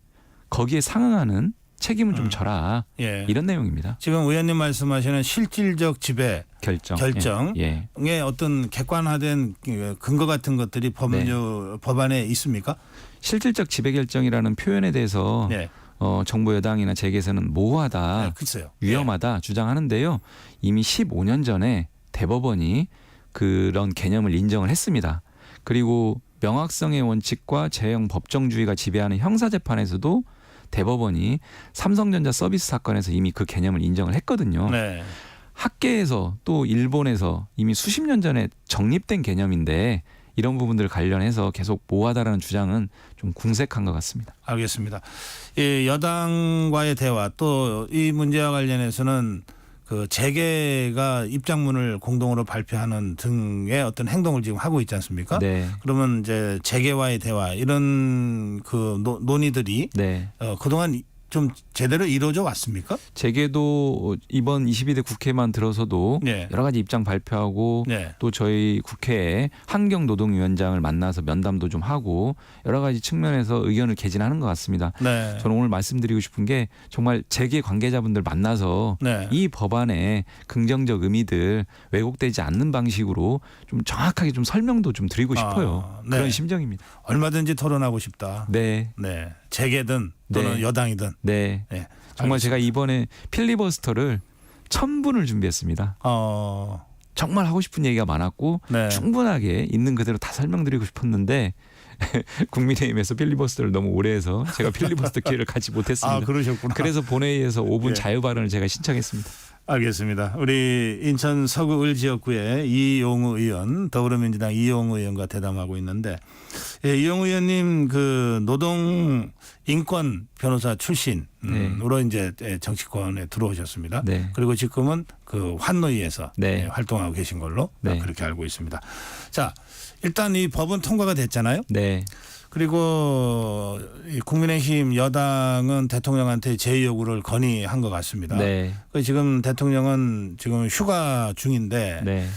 거기에 상응하는 책임을 좀 져라. 예. 이런 내용입니다. 지금 의원님 말씀하시는 실질적 지배 결정의 예. 어떤 객관화된 근거 같은 것들이 법안에 있습니까? 실질적 지배 결정이라는 표현에 대해서 네. 정부 여당이나 재계에서는 모호하다, 네, 글쎄요. 위험하다 주장하는데요. 이미 15년 전에 대법원이 그런 개념을 인정을 했습니다. 그리고 명확성의 원칙과 제형 법정주의가 지배하는 형사재판에서도 대법원이 삼성전자 서비스 사건에서 이미 그 개념을 인정을 했거든요. 네. 학계에서 또 일본에서 이미 수십 년 전에 정립된 개념인데 이런 부분들 관련해서 계속 모호하다라는 주장은 좀 궁색한 것 같습니다. 알겠습니다. 이 여당과의 대화 또 이 문제와 관련해서는 그 재계가 입장문을 공동으로 발표하는 등의 어떤 행동을 지금 하고 있지 않습니까? 네. 그러면 이제 재계와의 대화 이런 그 논의들이 네. 그동안 좀 제대로 이루어져 왔습니까? 재계도 이번 22대 국회만 들어서도 네. 여러 가지 입장 발표하고 네. 또 저희 국회에 환경노동위원장을 만나서 면담도 좀 하고 여러 가지 측면에서 의견을 개진하는 것 같습니다. 네. 저는 오늘 말씀드리고 싶은 게 정말 재계 관계자분들 만나서 네. 이 법안의 긍정적 의미들 왜곡되지 않는 방식으로 좀 정확하게 좀 설명도 좀 드리고 싶어요. 네. 그런 심정입니다. 얼마든지 토론하고 싶다. 네. 네. 재계든 또는 네. 여당이든. 네. 네. 정말 알겠습니다. 제가 이번에 필리버스터를 1000분을 준비했습니다. 정말 하고 싶은 얘기가 많았고 네. 충분하게 있는 그대로 다 설명드리고 싶었는데 국민의힘에서 필리버스터를 너무 오래 해서 제가 필리버스터 기회를 갖지 못했습니다. 아, 그러셨구나. 그래서 본회의에서 5분 예. 자유 발언을 제가 신청했습니다. 알겠습니다. 우리 인천 서구 을 지역구의 이용우 의원, 더불어민주당 이용우 의원과 대담하고 있는데, 예, 이용우 의원님 그 노동 인권 변호사 출신으로 이제 정치권에 들어오셨습니다. 네. 그리고 지금은 그 환노위에서 네. 활동하고 계신 걸로 네. 그렇게 알고 있습니다. 자, 일단 이 법은 통과가 됐잖아요. 네. 그리고 이 국민의힘 여당은 대통령한테 제의 요구를 건의한 것 같습니다. 네. 지금 대통령은 지금 휴가 중인데 네.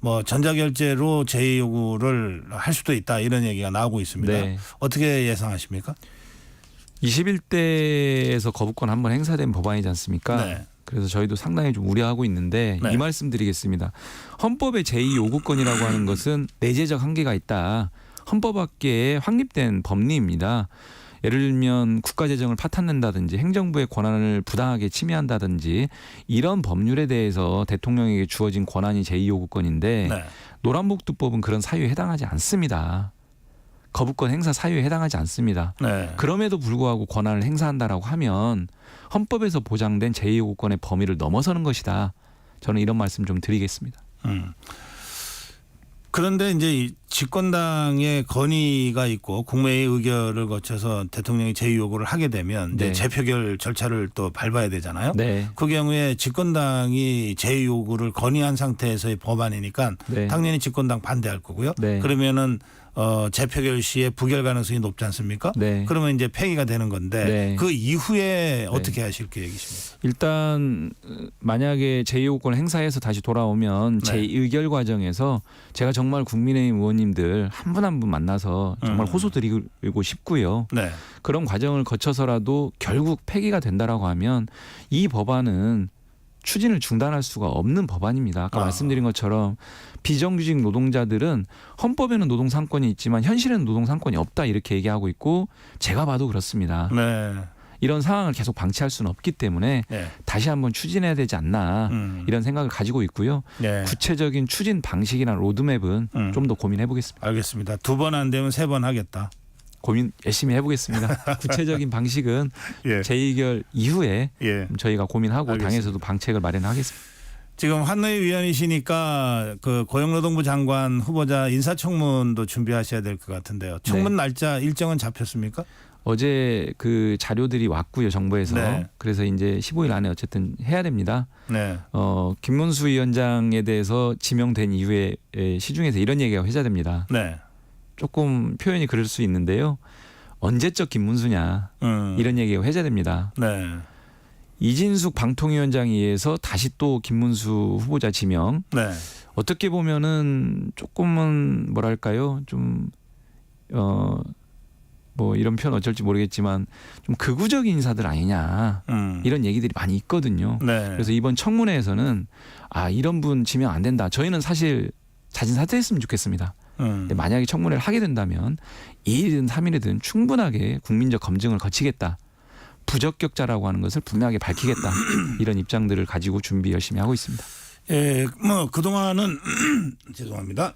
뭐 전자결제로 제의 요구를 할 수도 있다 이런 얘기가 나오고 있습니다. 네. 어떻게 예상하십니까? 21대에서 거부권 한번 행사된 법안이지 않습니까? 네. 그래서 저희도 상당히 좀 우려하고 있는데 네. 이 말씀 드리겠습니다. 헌법의 제2요구권이라고 하는 것은 내재적 한계가 있다. 헌법학계에 확립된 법리입니다. 예를 들면 국가재정을 파탄낸다든지 행정부의 권한을 부당하게 침해한다든지 이런 법률에 대해서 대통령에게 주어진 권한이 제2요구권인데 네. 노란복두법은 그런 사유에 해당하지 않습니다. 거부권 행사 사유에 해당하지 않습니다. 네. 그럼에도 불구하고 권한을 행사한다라고 하면 헌법에서 보장된 제2요구권의 범위를 넘어서는 것이다. 저는 이런 말씀 좀 드리겠습니다. 그런데 이제 이 집권당의 건의가 있고 국회의 의결을 거쳐서 대통령이 제의 요구를 하게 되면 이제 네. 재표결 절차를 또 밟아야 되잖아요. 네. 그 경우에 집권당이 제의 요구를 건의한 상태에서의 법안이니까 네. 당연히 집권당 반대할 거고요. 네. 그러면은 재표결 시에 부결 가능성이 높지 않습니까? 네. 그러면 이제 폐기가 되는 건데 네. 그 이후에 어떻게 하실 계획이십니까? 일단 만약에 제2요구권을 행사해서 다시 돌아오면 네. 제2의결 과정에서 제가 정말 국민의힘 의원님들 한 분 한 분 만나서 정말 호소드리고 싶고요. 네. 그런 과정을 거쳐서라도 결국 폐기가 된다라고 하면 이 법안은 추진을 중단할 수가 없는 법안입니다. 아까 말씀드린 것처럼 비정규직 노동자들은 헌법에는 노동상권이 있지만 현실에는 노동상권이 없다 이렇게 얘기하고 있고 제가 봐도 그렇습니다. 네. 이런 상황을 계속 방치할 수는 없기 때문에 네. 다시 한번 추진해야 되지 않나 이런 생각을 가지고 있고요. 네. 구체적인 추진 방식이나 로드맵은 좀 더 고민해 보겠습니다. 알겠습니다. 2번 안 되면 3번 하겠다. 고민 열심히 해보겠습니다. 구체적인 방식은 예. 재의결 이후에 예. 저희가 고민하고 알겠습니다. 당에서도 방책을 마련하겠습니다. 지금 환노위 위원이시니까 그 고용노동부 장관 후보자 인사청문도 준비하셔야 될 것 같은데요. 청문 날짜 일정은 잡혔습니까? 어제 그 자료들이 왔고요, 정부에서. 네. 그래서 이제 15일 안에 어쨌든 해야 됩니다. 네. 김문수 위원장에 대해서 지명된 이후에 시중에서 이런 얘기가 회자됩니다. 네. 조금 표현이 그럴 수 있는데요. 언제적 김문수냐 이런 얘기가 회자됩니다. 네. 이진숙 방통위원장에 의해서 다시 또 김문수 후보자 지명. 네. 어떻게 보면은 조금은 뭐랄까요, 좀 뭐 이런 표현 어쩔지 모르겠지만 좀 극우적인 인사들 아니냐 이런 얘기들이 많이 있거든요. 네. 그래서 이번 청문회에서는 이런 분 지명 안 된다. 저희는 사실 자진 사퇴했으면 좋겠습니다. 근데 만약에 청문회를 하게 된다면 2일이든 3일이든 충분하게 국민적 검증을 거치겠다. 부적격자라고 하는 것을 분명하게 밝히겠다. 이런 입장들을 가지고 준비 열심히 하고 있습니다. 예, 뭐 그동안은 죄송합니다.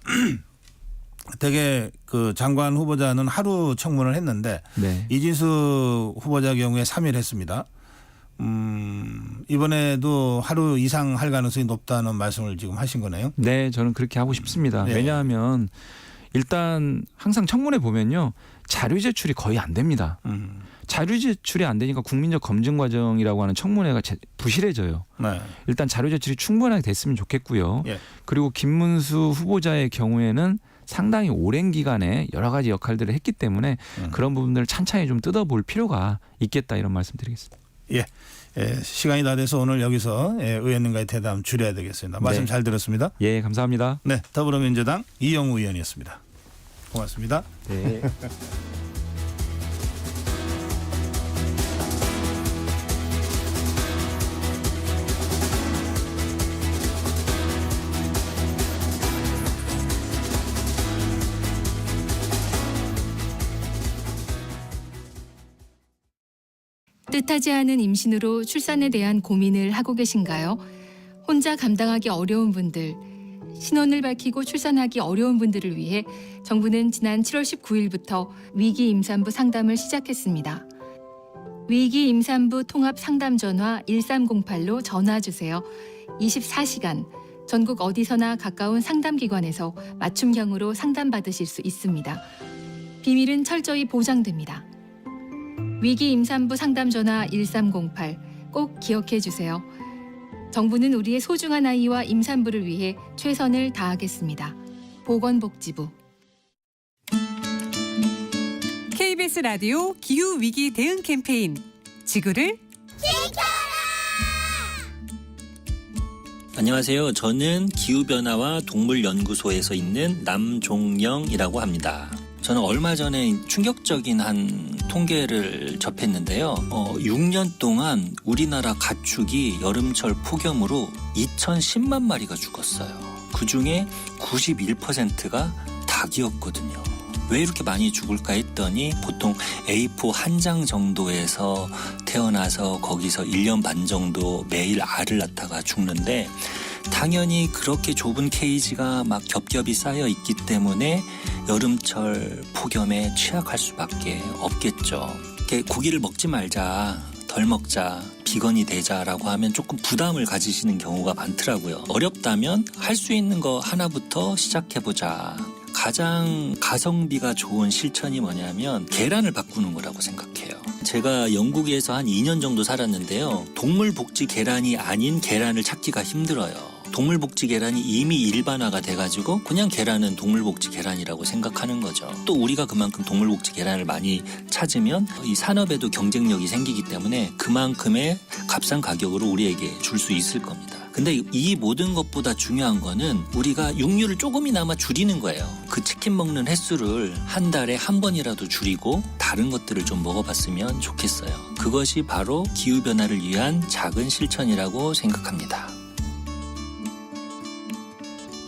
되게 그 장관 후보자는 하루 청문을 했는데 네. 이진수 후보자 경우에 3일 했습니다. 이번에도 하루 이상 할 가능성이 높다는 말씀을 지금 하신 거네요. 네, 저는 그렇게 하고 싶습니다. 네. 왜냐하면 일단 항상 청문회 보면요. 자료 제출이 거의 안 됩니다. 자료 제출이 안 되니까 국민적 검증 과정이라고 하는 청문회가 부실해져요. 네. 일단 자료 제출이 충분하게 됐으면 좋겠고요. 예. 그리고 김문수 후보자의 경우에는 상당히 오랜 기간에 여러 가지 역할들을 했기 때문에 그런 부분들을 찬찬히 좀 뜯어볼 필요가 있겠다 이런 말씀드리겠습니다. 예. 시간이 다 돼서 오늘 여기서 의원님과의 대담 줄여야 되겠습니다. 말씀 네. 잘 들었습니다. 예, 감사합니다. 네, 더불어민주당 이영우 의원이었습니다. 고맙습니다. 네. 뜻하지 않은 임신으로 출산에 대한 고민을 하고 계신가요? 혼자 감당하기 어려운 분들, 신원을 밝히고 출산하기 어려운 분들을 위해 정부는 지난 7월 19일부터 위기 임산부 상담을 시작했습니다. 위기 임산부 통합 상담 전화 1308로 전화 주세요. 24시간 전국 어디서나 가까운 상담기관에서 맞춤형으로 상담받으실 수 있습니다. 비밀은 철저히 보장됩니다. 위기 임산부 상담 전화 1308 꼭 기억해 주세요. 정부는 우리의 소중한 아이와 임산부를 위해 최선을 다하겠습니다. 보건복지부. KBS 라디오 기후 위기 대응 캠페인 지구를 안녕하세요. 저는 기후변화와 동물연구소에서 있는 남종영이라고 합니다. 저는 얼마 전에 충격적인 한 통계를 접했는데요. 6년 동안 우리나라 가축이 여름철 폭염으로 2,010만 마리가 죽었어요. 그중에 91%가 닭이었거든요. 왜 이렇게 많이 죽을까 했더니 보통 A4 한 장 정도에서 태어나서 거기서 1년 반 정도 매일 알을 낳다가 죽는데 당연히 그렇게 좁은 케이지가 막 겹겹이 쌓여 있기 때문에 여름철 폭염에 취약할 수밖에 없겠죠. 고기를 먹지 말자, 덜 먹자, 비건이 되자라고 하면 조금 부담을 가지시는 경우가 많더라고요. 어렵다면 할 수 있는 거 하나부터 시작해보자. 가장 가성비가 좋은 실천이 뭐냐면 계란을 바꾸는 거라고 생각해요. 제가 영국에서 한 2년 정도 살았는데요. 동물복지 계란이 아닌 계란을 찾기가 힘들어요. 동물복지 계란이 이미 일반화가 돼가지고 그냥 계란은 동물복지 계란이라고 생각하는 거죠. 또 우리가 그만큼 동물복지 계란을 많이 찾으면 이 산업에도 경쟁력이 생기기 때문에 그만큼의 값싼 가격으로 우리에게 줄 수 있을 겁니다. 근데 이 모든 것보다 중요한 거는 우리가 육류를 조금이나마 줄이는 거예요. 그 치킨 먹는 횟수를 한 달에 한 번이라도 줄이고 다른 것들을 좀 먹어봤으면 좋겠어요. 그것이 바로 기후변화를 위한 작은 실천이라고 생각합니다.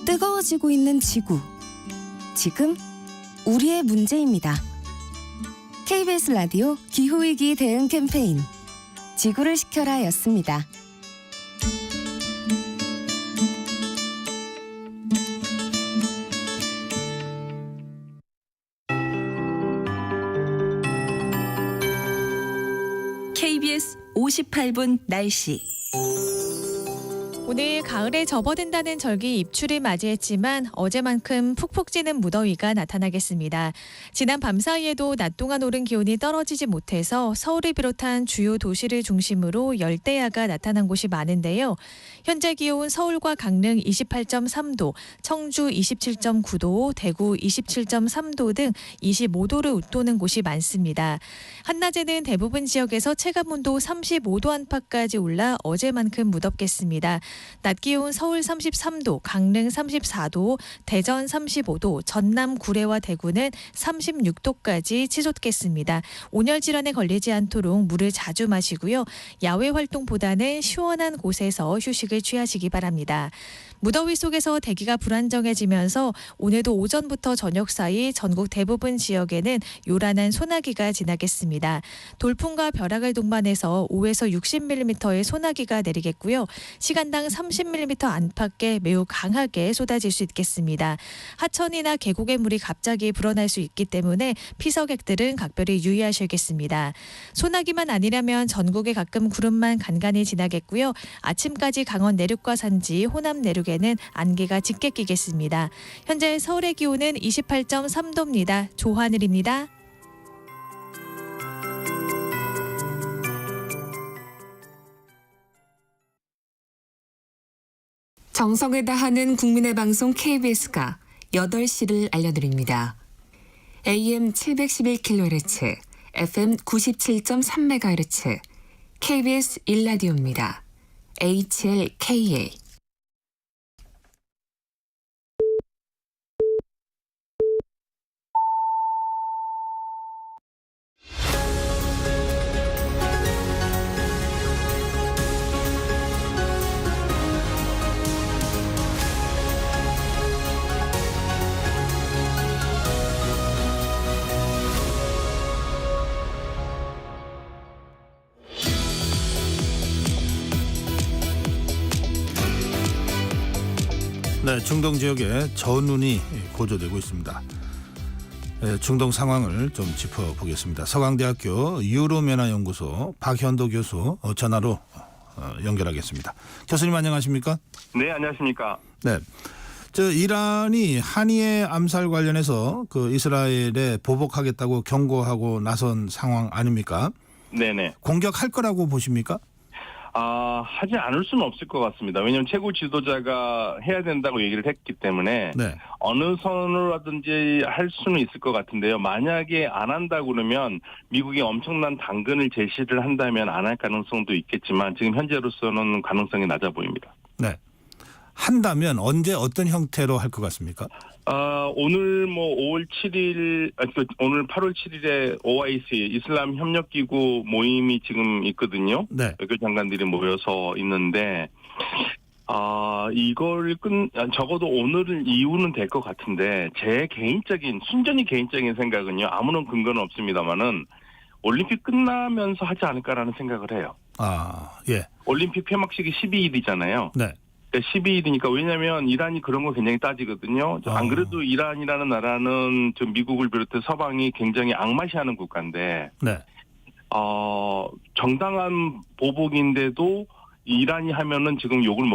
뜨거워지고 있는 지구. 지금 우리의 문제입니다. KBS 라디오 기후위기 대응 캠페인 지구를 지켜라 였습니다. KBS 58분 날씨. 오늘 가을에 접어든다는 절기 입추를 맞이했지만 어제만큼 푹푹 찌는 무더위가 나타나겠습니다. 지난 밤 사이에도 낮 동안 오른 기온이 떨어지지 못해서 서울을 비롯한 주요 도시를 중심으로 열대야가 나타난 곳이 많은데요. 현재 기온 서울과 강릉 28.3도, 청주 27.9도, 대구 27.3도 등 25도를 웃도는 곳이 많습니다. 한낮에는 대부분 지역에서 체감온도 35도 안팎까지 올라 어제만큼 무덥겠습니다. 낮 기온 서울 33도, 강릉 34도, 대전 35도, 전남 구례와 대구는 36도까지 치솟겠습니다. 온열 질환에 걸리지 않도록 물을 자주 마시고요. 야외 활동보다는 시원한 곳에서 휴식을 취하시기 바랍니다. 무더위 속에서 대기가 불안정해지면서 오늘도 오전부터 저녁 사이 전국 대부분 지역에는 요란한 소나기가 지나겠습니다. 돌풍과 벼락을 동반해서 5에서 60mm의 소나기가 내리겠고요. 시간당 30mm 안팎의 매우 강하게 쏟아질 수 있겠습니다. 하천이나 계곡의 물이 갑자기 불어날 수 있기 때문에 피서객들은 각별히 유의하셔야겠습니다. 소나기만 아니라면 전국에 가끔 구름만 간간히 지나겠고요. 아침까지 강원 내륙과 산지, 호남 내륙 쪽에는 안개가 짙게 끼겠습니다. 현재 서울의 기온은 28.3도입니다. 조하늘입니다. 정성을 다하는 국민의 방송 KBS가 8시를 알려드립니다. AM 711kHz, FM 97.3MHz, KBS 1라디오입니다. HLKA. 네, 중동 지역에 전운이 고조되고 있습니다. 중동 상황을 좀 짚어보겠습니다. 서강대학교 유로면화연구소 박현도 교수 전화로 연결하겠습니다. 교수님 안녕하십니까? 네, 안녕하십니까? 네, 이란이 한이의 암살 관련해서 그 이스라엘에 보복하겠다고 경고하고 나선 상황 아닙니까? 네네. 공격할 거라고 보십니까? 하지 않을 수는 없을 것 같습니다. 왜냐하면 최고 지도자가 해야 된다고 얘기를 했기 때문에 네. 어느 선으로라든지 할 수는 있을 것 같은데요. 만약에 안 한다고 그러면 미국이 엄청난 당근을 제시를 한다면 안 할 가능성도 있겠지만 지금 현재로서는 가능성이 낮아 보입니다. 네. 한다면 언제 어떤 형태로 할 것 같습니까? 오늘 5월 7일, 오늘 8월 7일에 OIC 이슬람 협력기구 모임이 지금 있거든요. 네. 외교 장관들이 모여서 있는데, 이걸 적어도 오늘 이후는 될 것 같은데, 제 순전히 개인적인 생각은요, 아무런 근거는 없습니다만은, 올림픽 끝나면서 하지 않을까라는 생각을 해요. 예. 올림픽 폐막식이 12일이잖아요. 네. 12일이니까 왜냐하면 이란이 그런 거 굉장히 따지거든요. 안 그래도 이란이라는 나라는 좀 미국을 비롯해 서방이 굉장히 악마시하는 국가인데, 네. 정당한 보복인데도 이란이 하면은 지금 욕을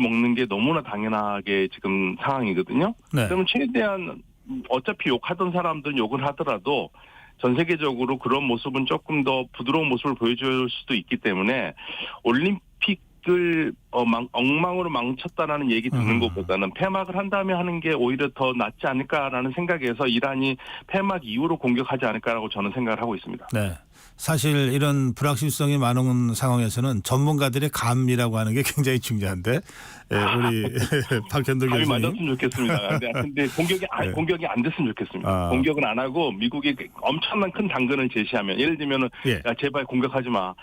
먹는 게 너무나 당연하게 지금 상황이거든요. 네. 그러면 최대한 어차피 욕하던 사람들은 욕을 하더라도 전 세계적으로 그런 모습은 조금 더 부드러운 모습을 보여줄 수도 있기 때문에 올림픽을 엉망으로 망쳤다라는 얘기 듣는 것보다는 폐막을 한 다음에 하는 게 오히려 더 낫지 않을까라는 생각에서 이란이 폐막 이후로 공격하지 않을까라고 저는 생각을 하고 있습니다. 네. 사실 이런 불확실성이 많은 상황에서는 전문가들의 감이라고 하는 게 굉장히 중요한데 우리 박현도 교수님. 감이 맞았으면 좋겠습니다. 근데 공격이 안 됐으면 좋겠습니다. 공격은 안 하고 미국이 엄청난 큰 당근을 제시하면 예를 들면은 야 제발 공격하지 마.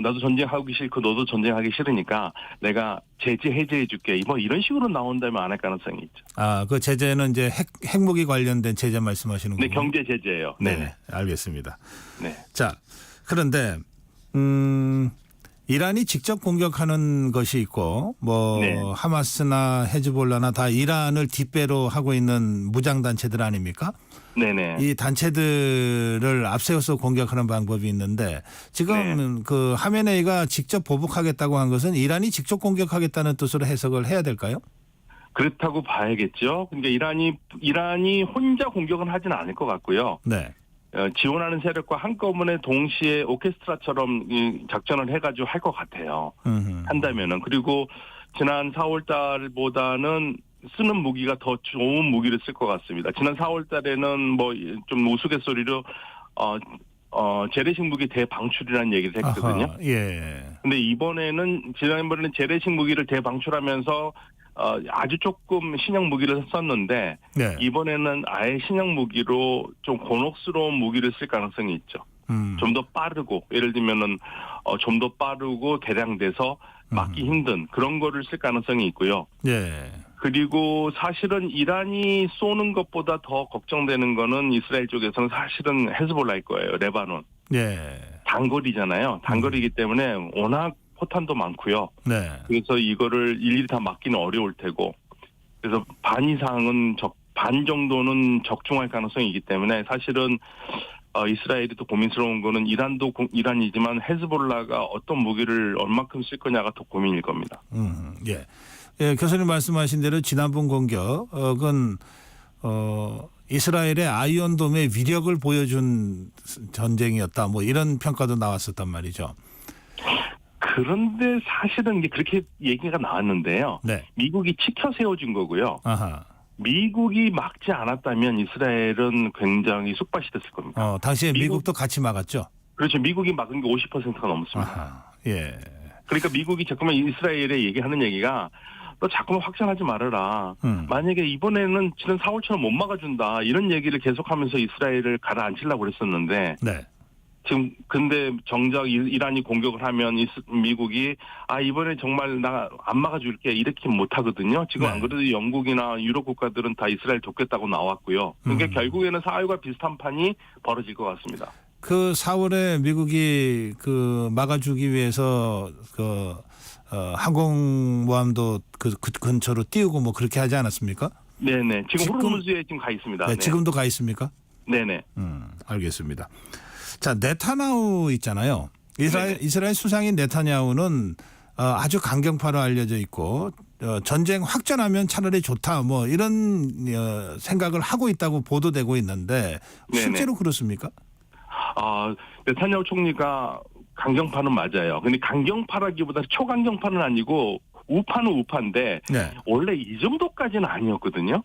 나도 전쟁하기 싫고 너도 전쟁하기 싫으니까 내가 제재 해제해 줄게. 이런 식으로 나온다면 안 할 가능성이 있죠. 그 제재는 이제 핵무기 관련된 제재 말씀하시는 거예요? 네, 경제 제재예요. 네, 알겠습니다. 네. 자, 그런데 이란이 직접 공격하는 것이 있고 네. 하마스나 헤즈볼라나 다 이란을 뒷배로 하고 있는 무장 단체들 아닙니까? 네네. 이 단체들을 앞세워서 공격하는 방법이 있는데 지금 그 하메네이가 직접 보복하겠다고 한 것은 이란이 직접 공격하겠다는 뜻으로 해석을 해야 될까요? 그렇다고 봐야겠죠. 그러니까 이란이 혼자 공격은 하지는 않을 것 같고요. 네. 지원하는 세력과 한꺼번에 동시에 오케스트라처럼 작전을 해가지고 할 것 같아요. 한다면은. 그리고 지난 4월 달보다는 쓰는 무기가 더 좋은 무기를 쓸 것 같습니다. 지난 4월 달에는 좀 우스갯소리로 재래식 무기 대방출이라는 얘기를 했거든요. 예. 근데 지난번에는 재래식 무기를 대방출하면서 아주 조금 신형 무기를 썼는데 네. 이번에는 아예 신형 무기로 좀 곤혹스러운 무기를 쓸 가능성이 있죠. 좀 더 빠르고 예를 들면은 좀 더 빠르고 개량돼서 막기 힘든 그런 거를 쓸 가능성이 있고요. 네. 그리고 사실은 이란이 쏘는 것보다 더 걱정되는 거는 이스라엘 쪽에서는 사실은 헤즈볼라일 거예요. 레바논. 네. 단거리잖아요. 단거리이기 때문에 워낙 포탄도 많고요. 네. 그래서 이거를 일일이 다 막기는 어려울 테고. 그래서 반 정도는 적중할 가능성이 있기 때문에 사실은 이스라엘이 또 고민스러운 거는 이란도 이란이지만 헤즈볼라가 어떤 무기를 얼마큼 쓸 거냐가 더 고민일 겁니다. 예. 예, 교수님 말씀하신 대로 지난번 공격은 이스라엘의 아이언돔의 위력을 보여준 전쟁이었다. 뭐 이런 평가도 나왔었단 말이죠. 그런데 사실은 이게 그렇게 얘기가 나왔는데요. 네. 미국이 치켜 세워준 거고요. 아하. 미국이 막지 않았다면 이스라엘은 굉장히 쑥밭이 됐을 겁니다. 당시에 미국도 같이 막았죠. 그렇죠. 미국이 막은 게 50%가 넘습니다. 아하. 예. 그러니까 미국이 자꾸만 이스라엘에 얘기하는 얘기가 너 자꾸만 확장하지 말아라. 만약에 이번에는 지난 4월처럼 못 막아준다. 이런 얘기를 계속하면서 이스라엘을 가라앉히려고 그랬었는데 네. 지금 근데 정작 이란이 공격을 하면 미국이 이번에 정말 나 안 막아줄게 이렇게 못하거든요. 지금 네. 안 그래도 영국이나 유럽 국가들은 다 이스라엘 돕겠다고 나왔고요. 그러니까 결국에는 4월과 비슷한 판이 벌어질 것 같습니다. 그 4월에 미국이 그 막아주기 위해서 항공모함도 그 근처로 띄우고 뭐 그렇게 하지 않았습니까? 네네. 지금 호르무즈에 지금 가 있습니다. 네, 지금도 가 있습니까? 네네. 알겠습니다. 자, 네타냐후 있잖아요. 이스라엘 수상인 네타냐후는 아주 강경파로 알려져 있고 전쟁 확전하면 차라리 좋다 뭐 이런 생각을 하고 있다고 보도되고 있는데 실제로 네네. 그렇습니까? 네타냐후 총리가 강경파는 맞아요. 근데 강경파라기보다 초강경파는 아니고 우파는 우파인데 네. 원래 이 정도까지는 아니었거든요.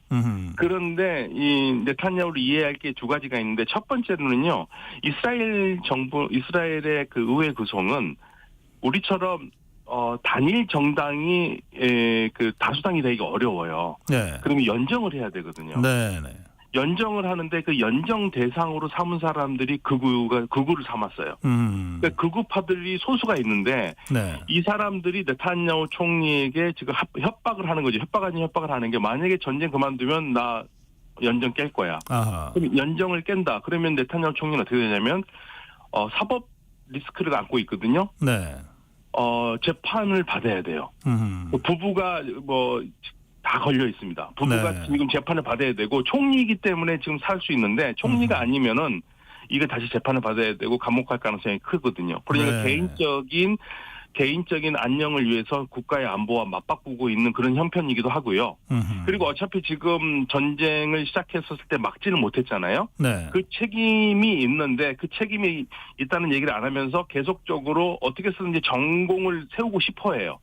그런데 이 네타냐후를 이해할 게 두 가지가 있는데 첫 번째는요. 이스라엘의 그 의회 구성은 우리처럼 단일 정당이 그 다수당이 되기가 어려워요. 네. 그러면 연정을 해야 되거든요. 네. 연정을 하는데 그 연정 대상으로 삼은 사람들이 극우를 삼았어요. 그러니까 극우파들이 소수가 있는데 네. 이 사람들이 네타냐후 총리에게 지금 협박을 하는 거죠. 협박 아닌 협박을 하는 게 만약에 전쟁 그만두면 나 연정 깰 거야. 아하. 그럼 연정을 깬다. 그러면 네타냐후 총리는 어떻게 되냐면 사법 리스크를 안고 있거든요. 네. 재판을 받아야 돼요. 부부가 다 걸려 있습니다. 부부가 네. 지금 재판을 받아야 되고 총리이기 때문에 지금 살 수 있는데 총리가 아니면은 이거 다시 재판을 받아야 되고 감옥 갈 가능성이 크거든요. 그러니까 네. 개인적인 안녕을 위해서 국가의 안보와 맞바꾸고 있는 그런 형편이기도 하고요. 그리고 어차피 지금 전쟁을 시작했었을 때 막지는 못했잖아요. 네. 그 책임이 있는데 그 책임이 있다는 얘기를 안 하면서 계속적으로 어떻게 쓰든지 전공을 세우고 싶어 해요.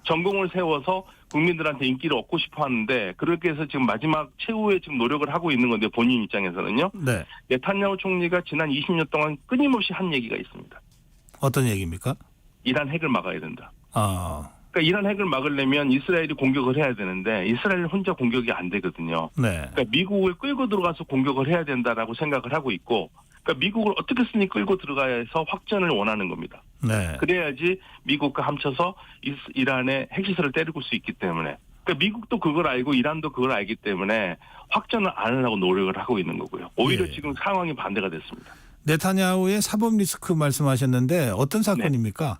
전공을 세워서 국민들한테 인기를 얻고 싶어 하는데 그렇게 해서 지금 마지막 최후의 지금 노력을 하고 있는 건데 본인 입장에서는요. 네. 네타냐후 총리가 지난 20년 동안 끊임없이 한 얘기가 있습니다. 어떤 얘기입니까? 이란 핵을 막아야 된다. 그러니까 이란 핵을 막으려면 이스라엘이 공격을 해야 되는데 이스라엘 혼자 공격이 안 되거든요. 네. 그러니까 미국을 끌고 들어가서 공격을 해야 된다라고 생각을 하고 있고 그러니까 미국을 어떻게 쓰니 끌고 들어가야 해서 확전을 원하는 겁니다. 네. 그래야지 미국과 합쳐서 이란의 핵시설을 때리고 수 있기 때문에 그러니까 미국도 그걸 알고 이란도 그걸 알기 때문에 확전을 안 하려고 노력을 하고 있는 거고요. 오히려 예. 지금 상황이 반대가 됐습니다. 네타냐후의 사법 리스크 말씀하셨는데 어떤 사건입니까?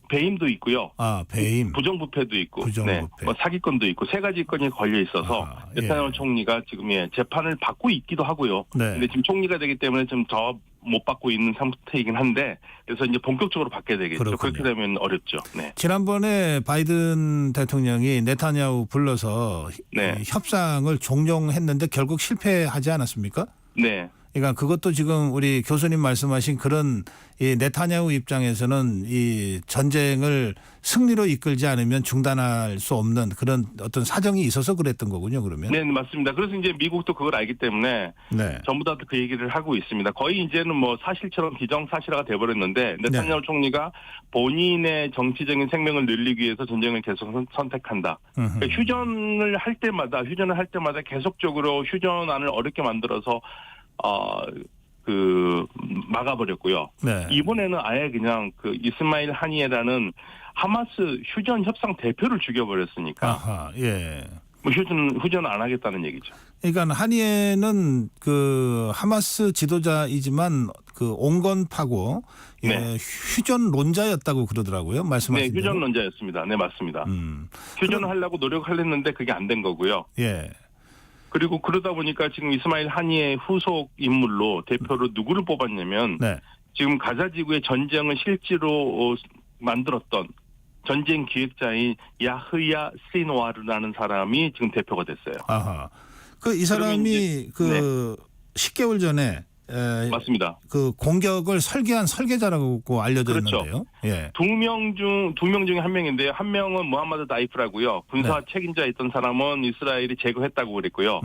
배임도 있고요. 배임. 부정부패도 있고, 부정부패. 사기건도 있고 세 가지 건이 걸려 있어서 네타냐후 총리가 지금 재판을 받고 있기도 하고요. 네. 근데 지금 총리가 되기 때문에 좀 더 못 받고 있는 상태이긴 한데 그래서 이제 본격적으로 받게 되겠죠. 그렇군요. 그렇게 되면 어렵죠. 네. 지난번에 바이든 대통령이 네타냐후 불러서 네. 협상을 종용했는데 결국 실패하지 않았습니까? 네. 그러니까 그것도 지금 우리 교수님 말씀하신 그런 이 네타냐후 입장에서는 이 전쟁을 승리로 이끌지 않으면 중단할 수 없는 그런 어떤 사정이 있어서 그랬던 거군요. 그러면. 네, 맞습니다. 그래서 이제 미국도 그걸 알기 때문에 네. 전부 다 그 얘기를 하고 있습니다. 거의 이제는 사실처럼 기정사실화가 돼버렸는데 네타냐후 총리가 본인의 정치적인 생명을 늘리기 위해서 전쟁을 계속 선택한다. 그러니까 휴전을 할 때마다 계속적으로 휴전안을 어렵게 만들어서 막아버렸고요. 네. 이번에는 아예 그냥 그 이스마일 하니에라는 하마스 휴전 협상 대표를 죽여버렸으니까. 아하, 예. 휴전을 안 하겠다는 얘기죠. 그러니까 하니에는 그 하마스 지도자이지만 그 온건파고 네. 휴전론자였다고 그러더라고요. 말씀하신 네, 대로. 휴전론자였습니다. 네, 맞습니다. 휴전을 하려고 노력을 했는데 그게 안 된 거고요. 예. 그리고 그러다 보니까 지금 이스마일 하니의 후속 인물로 대표로 누구를 뽑았냐면 네. 지금 가자 지구의 전쟁을 실제로 만들었던 전쟁 기획자인 야흐야 시노아르라는 사람이 지금 대표가 됐어요. 아하. 이 사람이 10개월 전에 맞습니다. 그 공격을 설계한 설계자라고 알려져 그렇죠. 있는데요. 예. 두 명 중에 한 명인데요. 한 명은 무함마드 다이프라고요. 군사 책임자 있던 사람은 이스라엘이 제거했다고 그랬고요.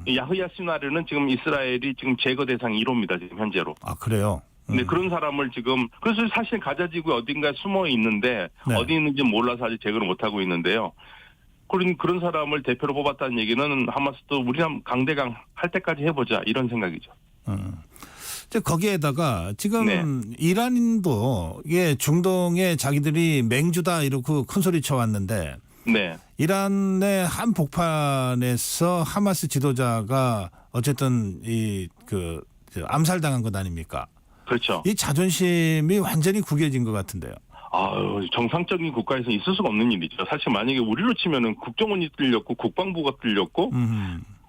야흐야 시나르는 지금 이스라엘이 지금 제거 대상 1호입니다. 지금 현재로. 아, 그래요? 네, 그런 사람을 지금 그래서 사실 가자 지구에 어딘가에 숨어 있는데 어디 있는지 몰라서 아직 제거를 못 하고 있는데요. 그런 사람을 대표로 뽑았다는 얘기는 하마스도 우리가 강대강 할 때까지 해보자 이런 생각이죠. 거기에다가 지금 이란도 이게 중동에 자기들이 맹주다 이러고 큰 소리 쳐왔는데 이란의 한 폭판에서 하마스 지도자가 어쨌든 암살당한 것 아닙니까? 그렇죠. 이 자존심이 완전히 구겨진 것 같은데요. 정상적인 국가에서 있을 수가 없는 일이죠. 사실 만약에 우리로 치면은 국정원이 뚫렸고 국방부가 뚫렸고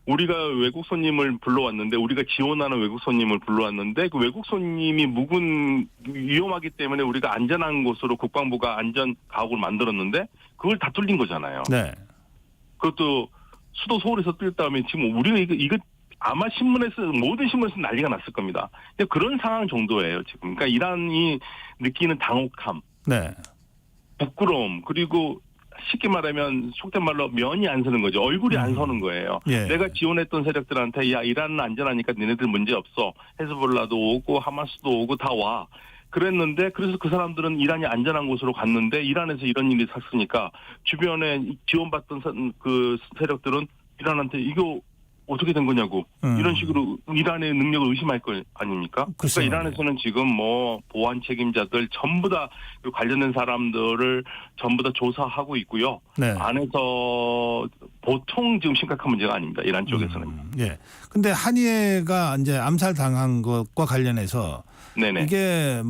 우리가 외국 손님을 불러왔는데 우리가 지원하는 외국 손님을 불러왔는데 그 외국 손님이 위험하기 때문에 우리가 안전한 곳으로 국방부가 안전 가옥을 만들었는데 그걸 다 뚫린 거잖아요. 네. 그것도 수도 서울에서 뚫렸 다음에 지금 우리가 이거 아마 모든 신문에서 난리가 났을 겁니다. 그런 상황 정도예요 지금. 그러니까 이란이 느끼는 당혹함, 부끄러움, 그리고 쉽게 말하면 속된 말로 면이 안 서는 거죠. 얼굴이 안 서는 거예요. 내가 지원했던 세력들한테 야 이란은 안전하니까 니네들 문제 없어. 헤즈볼라도 오고 하마스도 오고 다 와. 그랬는데 그래서 그 사람들은 이란이 안전한 곳으로 갔는데 이란에서 이런 일이 샀으니까 주변에 지원받던 그 세력들은 이란한테 이거 어떻게 된 거냐고 이런 식으로 이란의 능력을 의심할 거 아닙니까? 그러니까 이란에서는 지금 보안 책임자들 전부 다 관련된 사람들을 전부 다 조사하고 있고요. 안에서 보통 지금 심각한 문제가 아닙니다. 이란 쪽에서는. 근데 한이에가 이제 암살당한 것과 관련해서 이게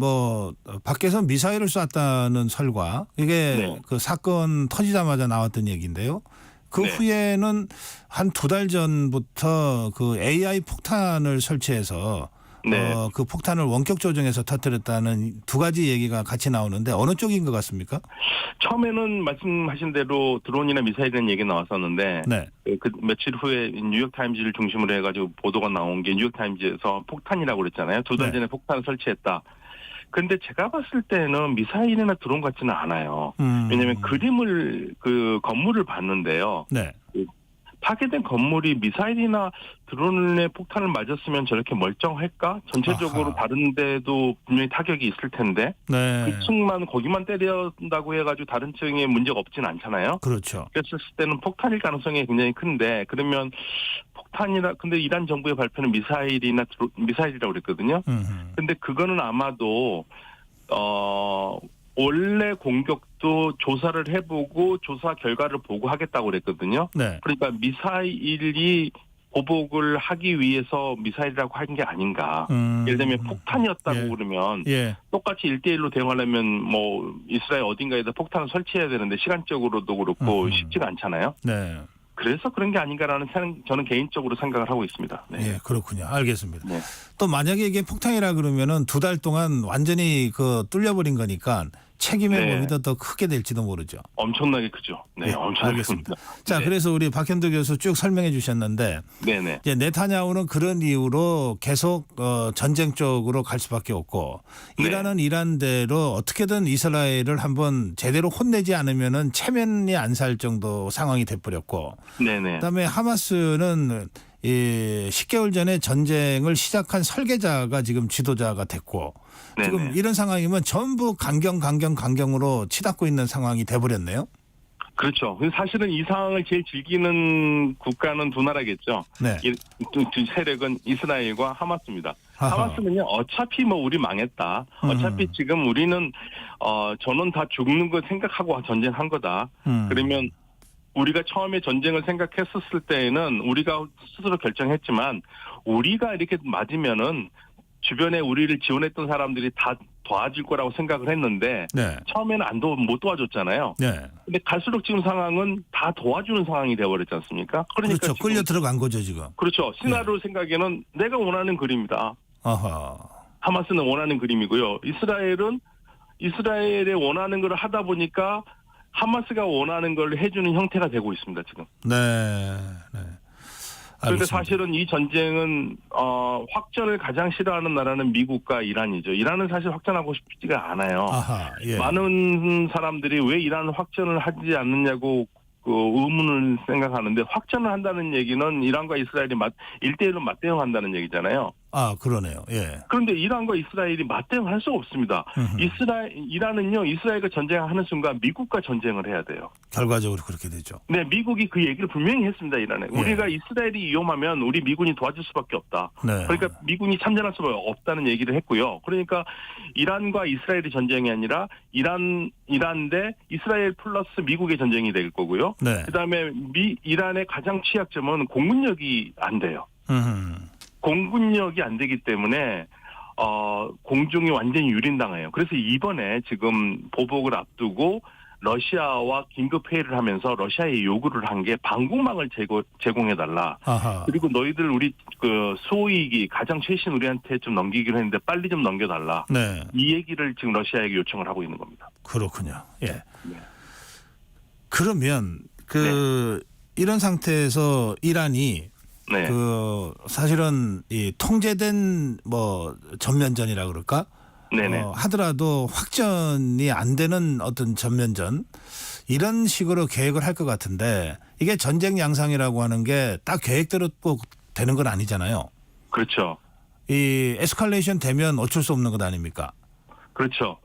밖에서 미사일을 쐈다는 설과 이게 그 사건 터지자마자 나왔던 얘기인데요. 그 후에는 한 2달 전부터 그 AI 폭탄을 설치해서 그 폭탄을 원격 조정해서 터뜨렸다는 두 가지 얘기가 같이 나오는데 어느 쪽인 것 같습니까? 처음에는 말씀하신 대로 드론이나 미사일이라는 얘기 나왔었는데 그 며칠 후에 뉴욕타임즈를 중심으로 해가지고 보도가 나온 게 뉴욕타임즈에서 폭탄이라고 그랬잖아요. 2달 전에 폭탄을 설치했다. 근데 제가 봤을 때는 미사일이나 드론 같지는 않아요. 왜냐하면 건물을 봤는데요. 파괴된 건물이 미사일이나 드론의 폭탄을 맞았으면 저렇게 멀쩡할까? 전체적으로 다른 데도 분명히 타격이 있을 텐데 그 층만 거기만 때린다고 해가지고 다른 층에 문제가 없진 않잖아요. 그렇죠. 그랬을 때는 폭탄일 가능성이 굉장히 큰데 그러면 근데 이란 정부의 발표는 미사일이라고 그랬거든요. 근데 그거는 아마도 원래 공격도 조사를 해보고 조사 결과를 보고 하겠다고 그랬거든요. 그러니까 미사일이 보복을 하기 위해서 미사일이라고 한 게 아닌가. 예를 들면 폭탄이었다고 그러면 똑같이 1대1로 대응하려면 이스라엘 어딘가에다 폭탄을 설치해야 되는데 시간적으로도 그렇고 쉽지가 않잖아요. 그래서 그런 게 아닌가라는 저는 개인적으로 생각을 하고 있습니다. 그렇군요. 알겠습니다. 또 만약에 이게 폭탄이라 그러면은 2달 동안 완전히 뚫려버린 거니까 책임의 범위 더 크게 될지도 모르죠. 엄청나게 크죠. 엄청나게 알겠습니다. 자, 그래서 우리 박현도 교수 쭉 설명해 주셨는데 이제 네타냐후는 그런 이유로 계속 전쟁 쪽으로 갈 수밖에 없고 이란은 이란대로 어떻게든 이스라엘을 한번 제대로 혼내지 않으면은 체면이 안 살 정도 상황이 돼버렸고 그다음에 하마스는 10개월 전에 전쟁을 시작한 설계자가 지금 지도자가 됐고 지금 이런 상황이면 전부 강경으로 치닫고 있는 상황이 돼버렸네요. 그렇죠. 사실은 이 상황을 제일 즐기는 국가는 두 나라겠죠. 두 세력은 이스라엘과 하마스입니다. 하마스는요, 어차피 우리 망했다. 어차피 지금 우리는 저는 다 죽는 거 생각하고 전쟁한 거다. 그러면 우리가 처음에 전쟁을 생각했었을 때에는 우리가 스스로 결정했지만 우리가 이렇게 맞으면은 주변에 우리를 지원했던 사람들이 다 도와줄 거라고 생각을 했는데 처음에는 못 도와줬잖아요. 근데 갈수록 지금 상황은 다 도와주는 상황이 되어버렸지 않습니까? 그러니까 그렇죠. 끌려 들어간 거죠 지금. 그렇죠. 시나리오 생각에는 내가 원하는 그림이다. 하마스는 원하는 그림이고요. 이스라엘은 이스라엘에 원하는 걸 하다 보니까 하마스가 원하는 걸 해주는 형태가 되고 있습니다, 지금. 네. 네. 그러니까 사실은 이 전쟁은 확전을 가장 싫어하는 나라는 미국과 이란이죠. 이란은 사실 확전하고 싶지가 않아요. 아하, 예. 많은 사람들이 왜 이란은 확전을 하지 않느냐고 그 의문을 생각하는데, 확전을 한다는 얘기는 이란과 이스라엘이 1대1로 맞대응한다는 얘기잖아요. 아, 그러네요. 예. 그런데 이란과 이스라엘이 맞대응할 수 없습니다. 이란은요, 이스라엘과 전쟁하는 순간 미국과 전쟁을 해야 돼요. 결과적으로 그렇게 되죠. 네, 미국이 그 얘기를 분명히 했습니다, 이란에. 예. 우리가 이스라엘이 위험하면 우리 미군이 도와줄 수밖에 없다. 네. 그러니까 미군이 참전할 수밖에 없다는 얘기를 했고요. 그러니까 이란과 이스라엘의 전쟁이 아니라 이란 대 이스라엘 플러스 미국의 전쟁이 될 거고요. 네. 그다음에 이란의 가장 취약점은 공군력이 안 돼요. 공군력이 안 되기 때문에 공중이 완전히 유린당해요. 그래서 이번에 지금 보복을 앞두고 러시아와 긴급 회의를 하면서 러시아에 요구를 한 게 방공망을 제공해달라. 아하. 그리고 너희들 우리 그 수호이기 가장 최신 우리한테 좀 넘기기로 했는데 빨리 좀 넘겨달라. 네. 이 얘기를 지금 러시아에게 요청을 하고 있는 겁니다. 그렇군요. 예. 네. 그러면 이런 상태에서 이란이 네. 사실은 이 통제된 전면전이라 그럴까? 네네. 하더라도 확전이 안 되는 어떤 전면전 이런 식으로 계획을 할 것 같은데, 이게 전쟁 양상이라고 하는 게 딱 계획대로 꼭 되는 건 아니잖아요. 그렇죠. 이 에스컬레이션 되면 어쩔 수 없는 것 아닙니까? 그렇죠.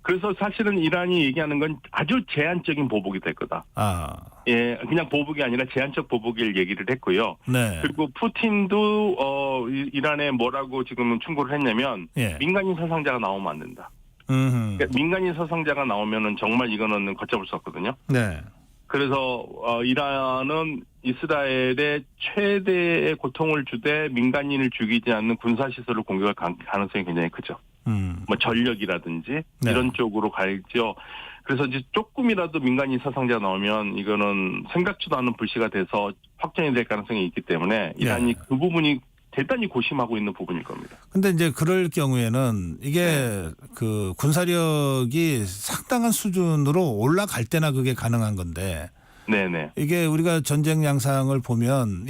그래서 사실은 이란이 얘기하는 건 아주 제한적인 보복이 될 거다. 아. 예, 그냥 보복이 아니라 제한적 보복일 얘기를 했고요. 네. 그리고 푸틴도 이란에 뭐라고 지금 충고를 했냐면, 예. 민간인 사상자가 나오면 안 된다. 그러니까 민간인 사상자가 나오면은 정말 이거는 걷잡을 수 없거든요. 네. 그래서 이란은 이스라엘의 최대의 고통을 주되 민간인을 죽이지 않는 군사시설을 공격할 가능성이 굉장히 크죠. 뭐 전력이라든지 네. 이런 쪽으로 갈죠. 그래서 이제 조금이라도 민간인 사상자 나오면 이거는 생각지도 않은 불씨가 돼서 확전이 될 가능성이 있기 때문에 이란이 네. 그 부분이 대단히 고심하고 있는 부분일 겁니다. 근데 이제 그럴 경우에는 이게 그 군사력이 상당한 수준으로 올라갈 때나 그게 가능한 건데, 네네. 이게 우리가 전쟁 양상을 보면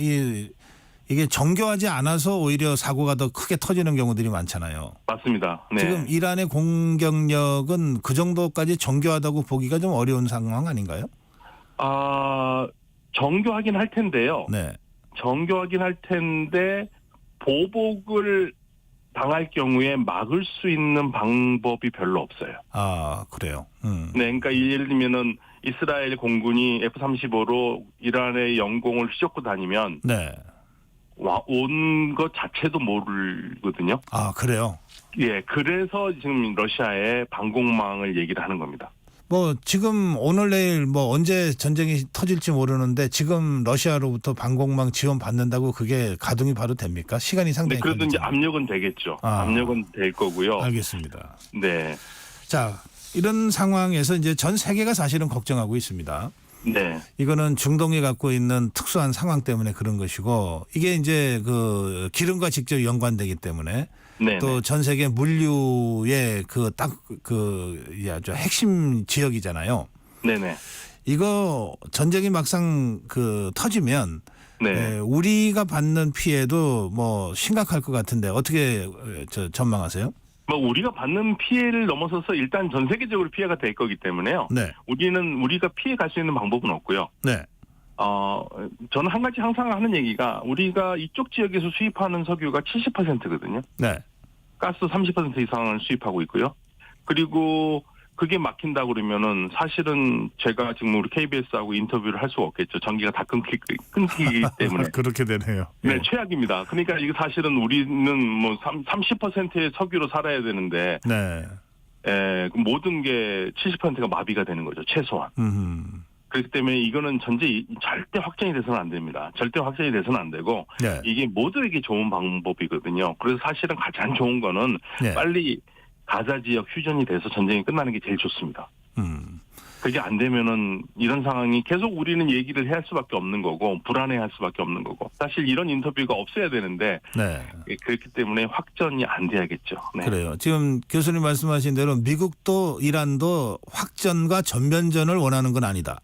이게 정교하지 않아서 오히려 사고가 더 크게 터지는 경우들이 많잖아요. 맞습니다. 네. 지금 이란의 공격력은 그 정도까지 정교하다고 보기가 좀 어려운 상황 아닌가요? 정교하긴 할 텐데요. 네. 정교하긴 할 텐데 보복을 당할 경우에 막을 수 있는 방법이 별로 없어요. 아, 그래요. 네, 그러니까 예를 들면은 이스라엘 공군이 F-35로 이란의 영공을 휘젓고 다니면 네. 온 것 자체도 모르거든요. 아, 그래요? 예, 그래서 지금 러시아의 방공망을 얘기를 하는 겁니다. 지금 오늘 내일 언제 전쟁이 터질지 모르는데 지금 러시아로부터 방공망 지원 받는다고 그게 가동이 바로 됩니까? 시간이 상당히 그래도 이제 걸리죠. 압력은 되겠죠. 압력은 될 거고요. 알겠습니다. 네. 자, 이런 상황에서 이제 전 세계가 사실은 걱정하고 있습니다. 네. 이거는 중동이 갖고 있는 특수한 상황 때문에 그런 것이고, 이게 이제 그 기름과 직접 연관되기 때문에 네. 또 전 세계 물류의 아주 핵심 지역이잖아요. 네네. 이거 전쟁이 막상 터지면 네. 우리가 받는 피해도 심각할 것 같은데 어떻게 전망하세요? 우리가 받는 피해를 넘어서서 일단 전 세계적으로 피해가 될 거기 때문에요. 네. 우리가 피해 갈 수 있는 방법은 없고요. 네. 저는 한 가지 항상 하는 얘기가, 우리가 이쪽 지역에서 수입하는 석유가 70%거든요. 네. 가스 30% 이상을 수입하고 있고요. 그리고 그게 막힌다 그러면은 사실은 제가 지금 우리 KBS하고 인터뷰를 할 수가 없겠죠. 전기가 다 끊기기 때문에. 그렇게 되네요. 네, 최악입니다. 그러니까 이거 사실은 우리는 30%의 석유로 살아야 되는데, 네. 모든 게 70%가 마비가 되는 거죠. 최소한. 그렇기 때문에 이거는 절대 확정이 돼서는 안 됩니다. 절대 확정이 돼서는 안 되고, 네. 이게 모두에게 좋은 방법이거든요. 그래서 사실은 가장 좋은 거는 네. 빨리 가자 지역 휴전이 돼서 전쟁이 끝나는 게 제일 좋습니다. 그게 안 되면은 이런 상황이 계속 우리는 얘기를 해야 할 수밖에 없는 거고 불안해할 수밖에 없는 거고 사실 이런 인터뷰가 없어야 되는데 네. 그렇기 때문에 확전이 안 돼야겠죠. 네. 그래요. 지금 교수님 말씀하신 대로 미국도 이란도 확전과 전면전을 원하는 건 아니다.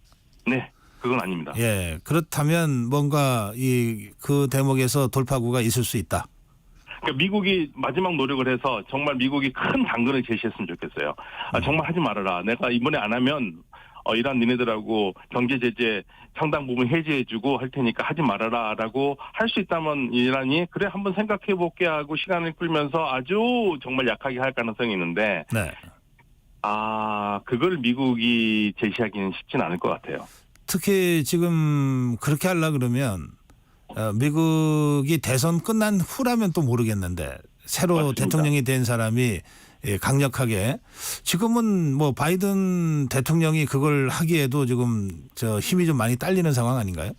네, 그건 아닙니다. 예, 그렇다면 뭔가 그 대목에서 돌파구가 있을 수 있다. 그러니까 미국이 마지막 노력을 해서 정말 미국이 큰 당근을 제시했으면 좋겠어요. 정말 하지 말아라. 내가 이번에 안 하면 이란 니네들하고 경제 제재 상당 부분 해제해주고 할 테니까 하지 말아라라고 할 수 있다면 이란이 그래 한번 생각해볼게 하고 시간을 끌면서 아주 정말 약하게 할 가능성이 있는데 네. 그걸 미국이 제시하기는 쉽진 않을 것 같아요. 특히 지금 그렇게 하려 그러면 미국이 대선 끝난 후라면 또 모르겠는데 새로 맞습니다. 대통령이 된 사람이 강력하게 지금은 뭐 바이든 대통령이 그걸 하기에도 지금 힘이 좀 많이 딸리는 상황 아닌가요?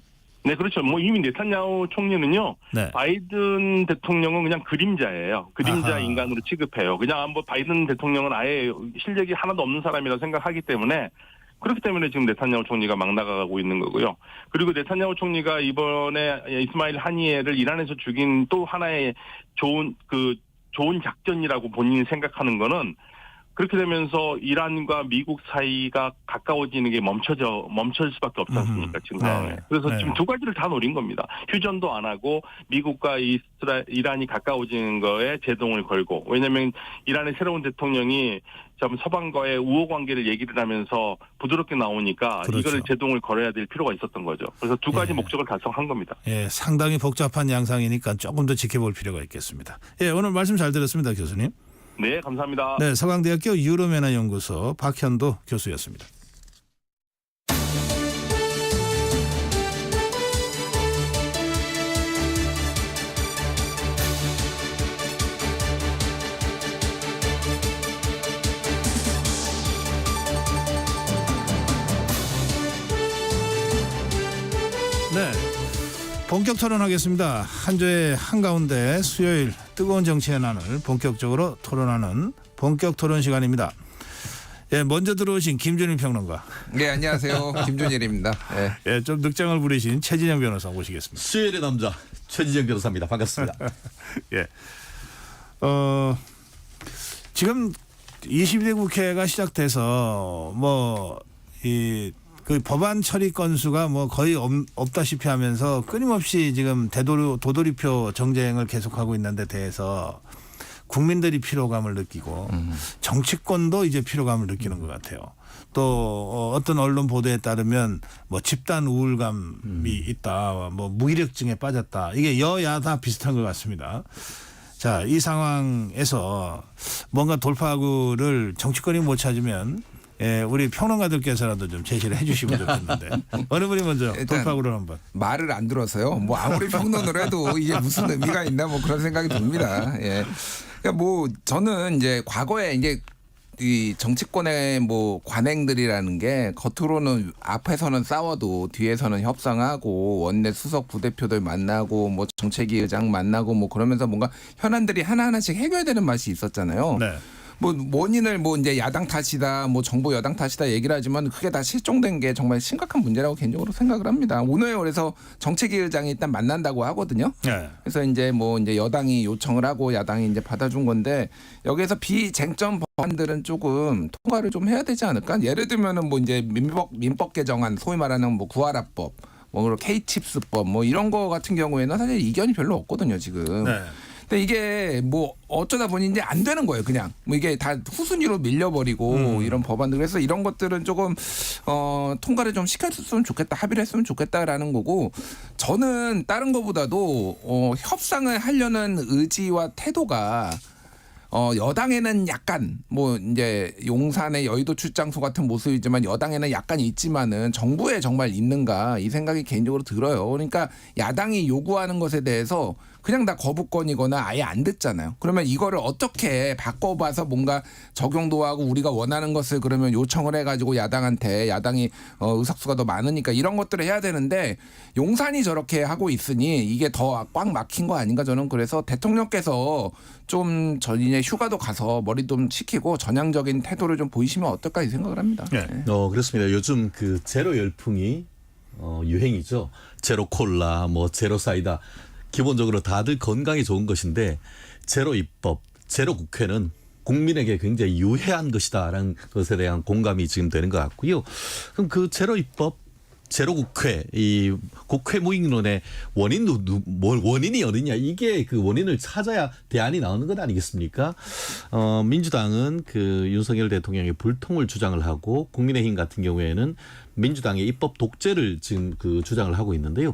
네, 그렇죠. 뭐 이미 네탄야후 총리는요. 네. 바이든 대통령은 그냥 그림자예요. 그림자 아하. 인간으로 취급해요. 그냥 뭐 바이든 대통령은 아예 실력이 하나도 없는 사람이라 생각하기 때문에 그렇기 때문에 지금 네탄야후 총리가 막 나가고 있는 거고요. 그리고 네탄야후 총리가 이번에 이스마일 하니에를 이란에서 죽인 또 하나의 좋은 작전이라고 본인이 생각하는 거는 그렇게 되면서 이란과 미국 사이가 가까워지는 게 멈춰질 수밖에 없지 않습니까? 지금 상황에. 네. 그래서 네. 지금 두 가지를 다 노린 겁니다. 휴전도 안 하고 미국과 이란이 가까워지는 거에 제동을 걸고 왜냐하면 이란의 새로운 대통령이 서방과의 우호 관계를 얘기를 하면서 부드럽게 나오니까 그렇죠. 이거를 제동을 걸어야 될 필요가 있었던 거죠. 그래서 두 가지 목적을 달성한 겁니다. 예, 상당히 복잡한 양상이니까 조금 더 지켜볼 필요가 있겠습니다. 예, 오늘 말씀 잘 들었습니다, 교수님. 네, 감사합니다. 네, 서강대학교 유로메나연구소 박현도 교수였습니다. 네, 본격 토론하겠습니다. 한 주의 한가운데 수요일 뜨거운 정치의 난을 본격적으로 토론하는 본격 토론 시간입니다. 예, 먼저 들어오신 김준일 평론가. 네, 안녕하세요. 김준일입니다. 네. 예, 좀 늑장을 부리신 최진영 변호사 모시겠습니다. 수요일의 남자 최진영 변호사입니다. 반갑습니다. 예, 지금 22대 국회가 시작돼서 그 법안 처리 건수가 거의 없다시피 하면서 끊임없이 지금 도돌이표 정쟁을 계속하고 있는 데 대해서 국민들이 피로감을 느끼고 정치권도 이제 피로감을 느끼는 것 같아요. 또 어떤 언론 보도에 따르면 집단 우울감이 있다, 무기력증에 빠졌다. 이게 여야 다 비슷한 것 같습니다. 자, 이 상황에서 뭔가 돌파구를 정치권이 못 찾으면 우리 평론가들께서라도 좀 제시를 해 주시면 좋겠는데 어느 분이 먼저 돌파구를 한번. 말을 안 들어서요. 아무리 평론을 해도 이게 무슨 의미가 있나 그런 생각이 듭니다. 예. 그러니까 저는 이제 과거에 이제 이 정치권의 관행들이라는 게 겉으로는 앞에서는 싸워도 뒤에서는 협상하고 원내 수석 부대표들 만나고 정책위 의장 만나고 그러면서 뭔가 현안들이 하나하나씩 해결되는 맛이 있었잖아요. 네. 원인을 이제 야당 탓이다, 정부 여당 탓이다 얘기를 하지만 그게 다 실종된 게 정말 심각한 문제라고 개인적으로 생각을 합니다. 오늘 그래서 정책위 의장이 일단 만난다고 하거든요. 네. 그래서 이제 여당이 요청을 하고 야당이 이제 받아준 건데 여기에서 비쟁점 법안들은 조금 통과를 좀 해야 되지 않을까? 예를 들면은 이제 민법 개정안, 소위 말하는 구하라법, K칩스법 이런 거 같은 경우에는 사실 이견이 별로 없거든요, 지금. 네. 근데 이게 어쩌다 보니 이제 안 되는 거예요, 그냥. 이게 다 후순위로 밀려버리고 이런 법안들. 그래서 이런 것들은 조금 통과를 좀 시켰으면 좋겠다, 합의를 했으면 좋겠다라는 거고, 저는 다른 것보다도 협상을 하려는 의지와 태도가 여당에는 약간 이제 용산의 여의도 출장소 같은 모습이지만 여당에는 약간 있지만은 정부에 정말 있는가 이 생각이 개인적으로 들어요. 그러니까 야당이 요구하는 것에 대해서 그냥 다 거부권이거나 아예 안 듣잖아요. 그러면 이거를 어떻게 바꿔봐서 뭔가 적용도 하고 우리가 원하는 것을 그러면 요청을 해가지고 야당한테 야당이 의석수가 더 많으니까 이런 것들을 해야 되는데 용산이 저렇게 하고 있으니 이게 더 꽉 막힌 거 아닌가 저는 그래서 대통령께서 좀 이제 휴가도 가서 머리 좀 식히고 전향적인 태도를 좀 보이시면 어떨까 이 생각을 합니다. 네. 그렇습니다. 요즘 그 제로 열풍이 유행이죠. 제로 콜라, 뭐 제로 사이다. 기본적으로 다들 건강에 좋은 것인데 제로 입법, 제로 국회는 국민에게 굉장히 유해한 것이다라는 것에 대한 공감이 지금 되는 것 같고요. 그럼 그 제로 입법, 제로 국회, 이 국회 무익론의 원인이 어디냐, 이게 그 원인을 찾아야 대안이 나오는 것 아니겠습니까? 민주당은 그 윤석열 대통령의 불통을 주장을 하고 국민의힘 같은 경우에는 민주당의 입법 독재를 지금 그 주장을 하고 있는데요.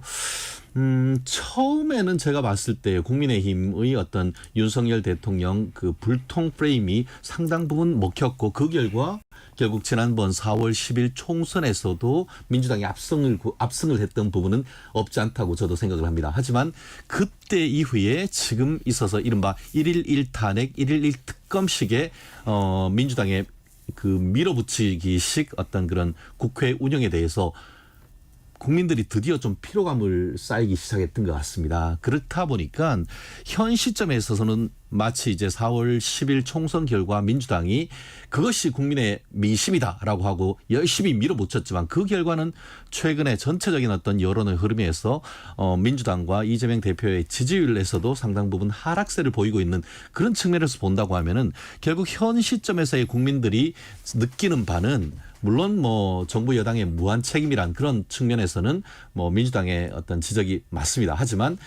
처음에는 제가 봤을 때 국민의힘의 어떤 윤석열 대통령 그 불통 프레임이 상당 부분 먹혔고 그 결과 결국 지난번 4월 10일 총선에서도 민주당이 압승을 했던 부분은 없지 않다고 저도 생각을 합니다. 하지만 그때 이후에 지금 있어서 이른바 1일 1탄핵, 1일 1특검식의 민주당의 그 밀어붙이기식 어떤 그런 국회 운영에 대해서 국민들이 드디어 좀 피로감을 쌓이기 시작했던 것 같습니다. 그렇다 보니까 현 시점에 있어서는 마치 이제 4월 10일 총선 결과 민주당이 그것이 국민의 민심이다라고 하고 열심히 밀어붙였지만 그 결과는 최근에 전체적인 어떤 여론의 흐름에서 민주당과 이재명 대표의 지지율에서도 상당 부분 하락세를 보이고 있는 그런 측면에서 본다고 하면은 결국 현 시점에서의 국민들이 느끼는 바는 물론 뭐 정부 여당의 무한 책임이란 그런 측면에서는 뭐 민주당의 어떤 지적이 맞습니다. 하지만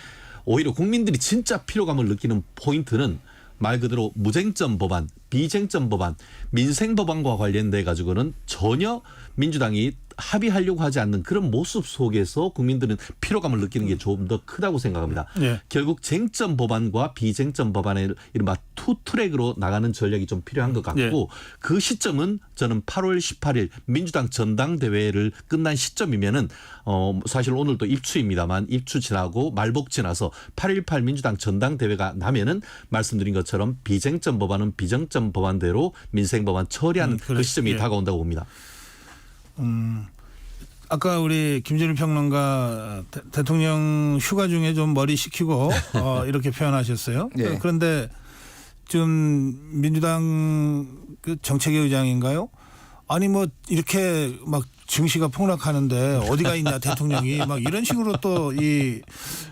오히려 국민들이 진짜 피로감을 느끼는 포인트는 말 그대로 무쟁점 법안, 비쟁점 법안, 민생 법안과 관련돼 가지고는 전혀 민주당이 합의하려고 하지 않는 그런 모습 속에서 국민들은 피로감을 느끼는 게 좀 더 크다고 생각합니다. 네. 결국 쟁점 법안과 비쟁점 법안의 이른바 투 트랙으로 나가는 전략이 좀 필요한 것 같고 네. 그 시점은 저는 8월 18일 민주당 전당대회를 끝난 시점이면은 사실 오늘도 입추입니다만 입추 지나고 말복 지나서 8.18 민주당 전당대회가 나면은 말씀드린 것처럼 비쟁점 법안은 비쟁점 법안대로 민생 법안 처리하는 그 시점이 다가온다고 봅니다. 아까 우리 김준일 평론가 대통령 휴가 중에 좀 머리 식히고 이렇게 표현하셨어요. 네. 그런데 좀 민주당 그 정책위 의장인가요? 아니 뭐 이렇게 막 증시가 폭락하는데 어디가 있냐 대통령이 막 이런 식으로 또 이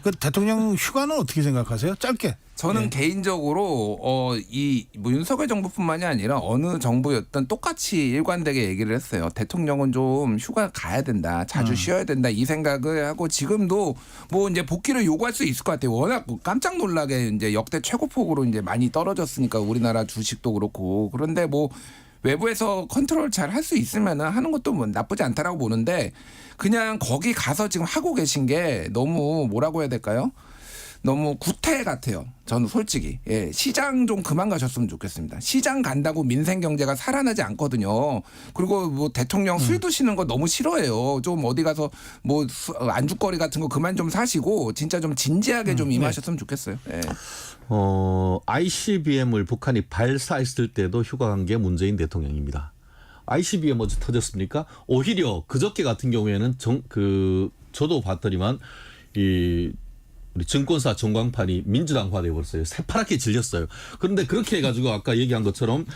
그 대통령 휴가는 어떻게 생각하세요? 짧게. 저는 개인적으로 이 뭐 윤석열 정부뿐만이 아니라 어느 정부였던 똑같이 일관되게 얘기를 했어요. 대통령은 좀 휴가 가야 된다, 자주 쉬어야 된다 이 생각을 하고 지금도 뭐 이제 복귀를 요구할 수 있을 것 같아요. 워낙 깜짝 놀라게 이제 역대 최고폭으로 이제 많이 떨어졌으니까 우리나라 주식도 그렇고 그런데 뭐. 외부에서 컨트롤 잘 할 수 있으면 하는 것도 뭐 나쁘지 않다라고 보는데 그냥 거기 가서 지금 하고 계신 게 너무 뭐라고 해야 될까요? 너무 구태 같아요. 저는 솔직히 시장 좀 그만 가셨으면 좋겠습니다. 시장 간다고 민생 경제가 살아나지 않거든요. 그리고 뭐 대통령 술 드시는 거 너무 싫어해요. 좀 어디 가서 뭐 안주거리 같은 거 그만 좀 사시고 진짜 좀 진지하게 좀 임하셨으면 좋겠어요. 네. ICBM을 북한이 발사했을 때도 휴가 간 게 문재인 대통령입니다. ICBM 어제 터졌습니까? 오히려 그저께 같은 경우에는 저도 봤더니만 우리 증권사 전광판이 민주당화 되어버렸어요. 새파랗게 질렸어요. 그런데 그렇게 해가지고 아까 얘기한 것처럼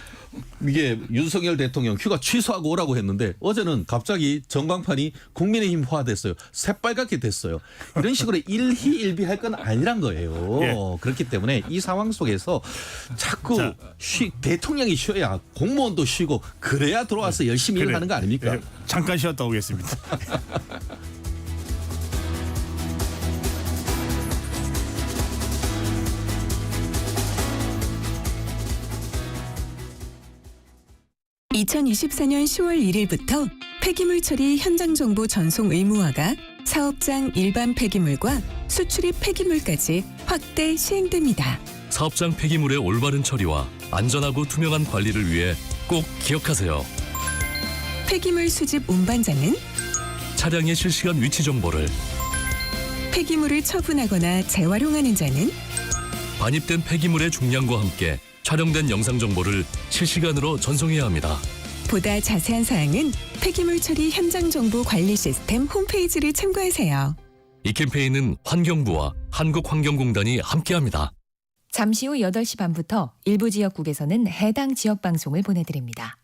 이게 윤석열 대통령 휴가 취소하고 오라고 했는데 어제는 갑자기 전광판이 국민의힘화 됐어요. 새빨갛게 됐어요. 이런 식으로 일희일비할 건 아니란 거예요. 예. 그렇기 때문에 이 상황 속에서 자꾸 대통령이 쉬어야 공무원도 쉬고 그래야 들어와서 열심히 일을 하는 거 아닙니까? 잠깐 쉬었다 오겠습니다. (2024년 10월 1일부터) 폐기물 처리 현장 정보 전송 의무화가 사업장 일반 폐기물과 수출입 폐기물까지 확대 시행됩니다. 사업장 폐기물의 올바른 처리와 안전하고 투명한 관리를 위해 꼭 기억하세요. 폐기물 수집 운반자는 차량의 실시간 위치 정보를, 폐기물을 처분하거나 재활용하는 자는 반입된 폐기물의 중량과 함께 촬영된 영상 정보를 실시간으로 전송해야 합니다. 보다 자세한 사항은 폐기물 처리 현장 정보 관리 시스템 홈페이지를 참고하세요. 이 캠페인은 환경부와 한국환경공단이 함께합니다. 잠시 후 8시 반부터 일부 지역국에서는 해당 지역 방송을 보내드립니다.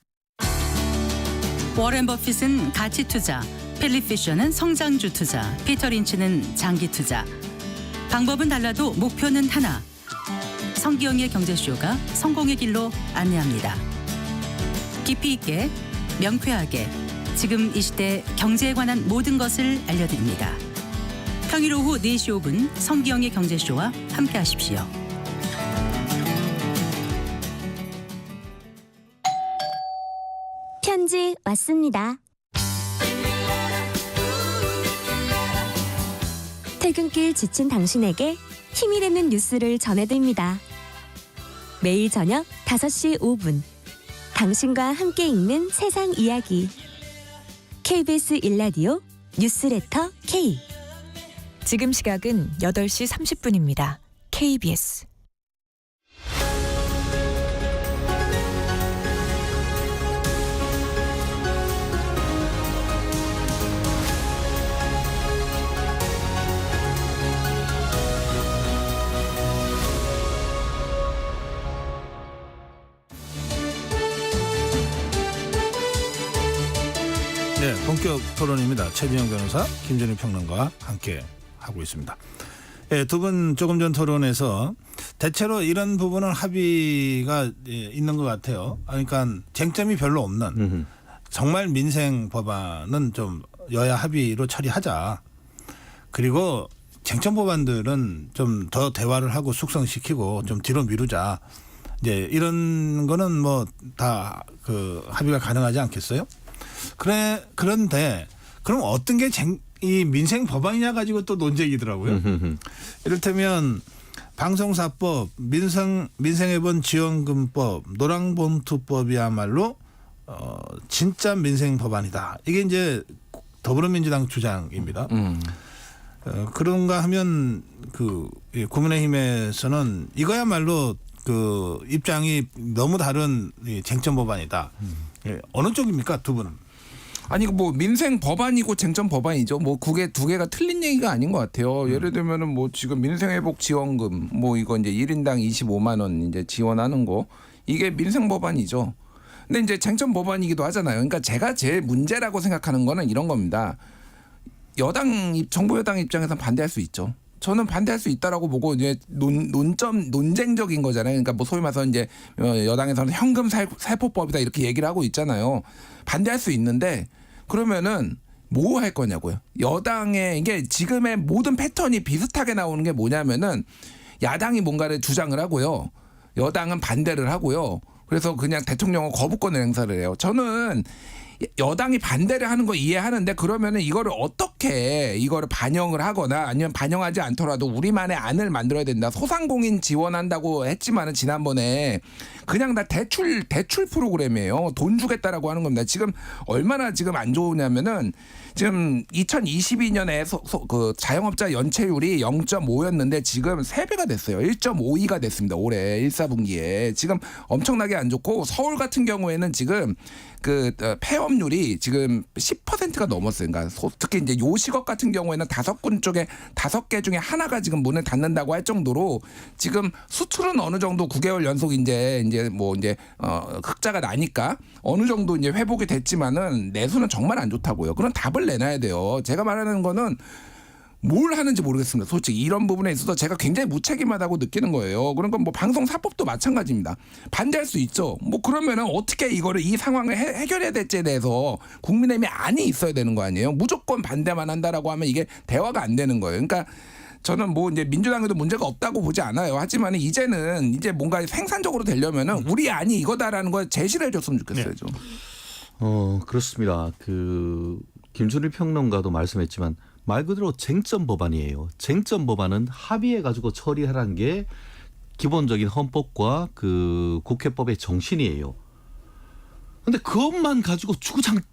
워렌 버핏은 가치 투자, 필립 피셔는 성장주 투자, 피터 린치는 장기 투자. 방법은 달라도 목표는 하나. 성기영의 경제쇼가 성공의 길로 안내합니다. 깊이 있게, 명쾌하게, 지금 이 시대 경제에 관한 모든 것을 알려드립니다. 평일 오후 4시 5분 성기영의 경제쇼와 함께하십시오. 편지 왔습니다. 퇴근길 지친 당신에게 힘이 되는 뉴스를 전해드립니다. 매일 저녁 5시 5분 당신과 함께 읽는 세상 이야기 KBS 1라디오 뉴스레터 K. 지금 시각은 8시 30분입니다. KBS. 네, 본격 토론입니다. 최진영 변호사, 김준일 평론가와 함께 하고 있습니다. 네, 두 분 조금 전 토론에서 대체로 이런 부분은 합의가 있는 것 같아요. 그러니까 쟁점이 별로 없는 정말 민생 법안은 좀 여야 합의로 처리하자. 그리고 쟁점 법안들은 좀 더 대화를 하고 숙성시키고 좀 뒤로 미루자. 이제 이런 거는 뭐 다 그 합의가 가능하지 않겠어요? 그런데 그럼 어떤 게 이 민생 법안이냐 가지고 또 논쟁이더라고요. 이를테면 방송사법, 민생회본 지원금법, 노랑봉투법이야말로 진짜 민생 법안이다. 이게 이제 더불어민주당 주장입니다. 그런가 하면 그 국민의힘에서는 이거야말로 그 입장이 너무 다른 쟁점 법안이다. 어느 쪽입니까, 두 분은? 아니 뭐 민생 법안이고 쟁점 법안이죠. 뭐 그게 두 개가 틀린 얘기가 아닌 것 같아요. 예를 들면은 뭐 지금 민생회복 지원금 뭐 이거 이제 1인당 25만 원 이제 지원하는 거 이게 민생 법안이죠. 근데 이제 쟁점 법안이기도 하잖아요. 그러니까 제가 제일 문제라고 생각하는 거는 이런 겁니다. 정부 여당 입장에서는 반대할 수 있죠. 저는 반대할 수 있다라고 보고 이제 논쟁적인 거잖아요. 그러니까 뭐 소위 말해서 이제 여당에서는 현금 살포법이다 이렇게 얘기를 하고 있잖아요. 반대할 수 있는데 그러면은 뭐 할 거냐고요. 여당의 이게 지금의 모든 패턴이 비슷하게 나오는 게 뭐냐면은 야당이 뭔가를 주장을 하고요. 여당은 반대를 하고요. 그래서 그냥 대통령은 거부권을 행사를 해요. 저는 여당이 반대를 하는 거 이해하는데 그러면은 이거를 어떻게 이거를 반영을 하거나 아니면 반영하지 않더라도 우리만의 안을 만들어야 된다. 소상공인 지원한다고 했지만은 지난번에 그냥 다 대출 프로그램이에요. 돈 주겠다라고 하는 겁니다. 지금 얼마나 지금 안 좋으냐면은 지금 2022년에 그 자영업자 연체율이 0.5였는데 지금 3배가 됐어요. 1.52가 됐습니다. 올해 1사분기에. 지금 엄청나게 안 좋고 서울 같은 경우에는 지금 그 폐업률이 지금 10%가 넘었어요. 그러니까 특히 이제 요식업 같은 경우에는 5군 쪽에 5개 중에 하나가 지금 문을 닫는다고 할 정도로 지금 수출은 어느 정도 9개월 연속 이제 흑자가 나니까 어느 정도 이제 회복이 됐지만은 내수는 정말 안 좋다고요. 그런 답을 내놔야 돼요. 제가 말하는 거는 뭘 하는지 모르겠습니다. 솔직히 이런 부분에 있어서 제가 굉장히 무책임하다고 느끼는 거예요. 그러니까 뭐 방송사법도 마찬가지입니다. 반대할 수 있죠. 뭐 그러면은 어떻게 이 상황을 해결해야 될지에 대해서 국민의힘이 안이 있어야 되는 거 아니에요. 무조건 반대만 한다라고 하면 이게 대화가 안 되는 거예요. 그러니까 저는 뭐 이제 민주당에도 문제가 없다고 보지 않아요. 하지만 이제는 이제 뭔가 생산적으로 되려면은 우리 안이 이거다라는 걸 제시를 해줬으면 좋겠어요. 좀. 그렇습니다. 김준일 평론가도 말씀했지만 말 그대로 쟁점 법안이에요. 쟁점 법안은 합의해 가지고 처리하라는 게 기본적인 헌법과 국회법의 정신이에요. 그런데 그것만 가지고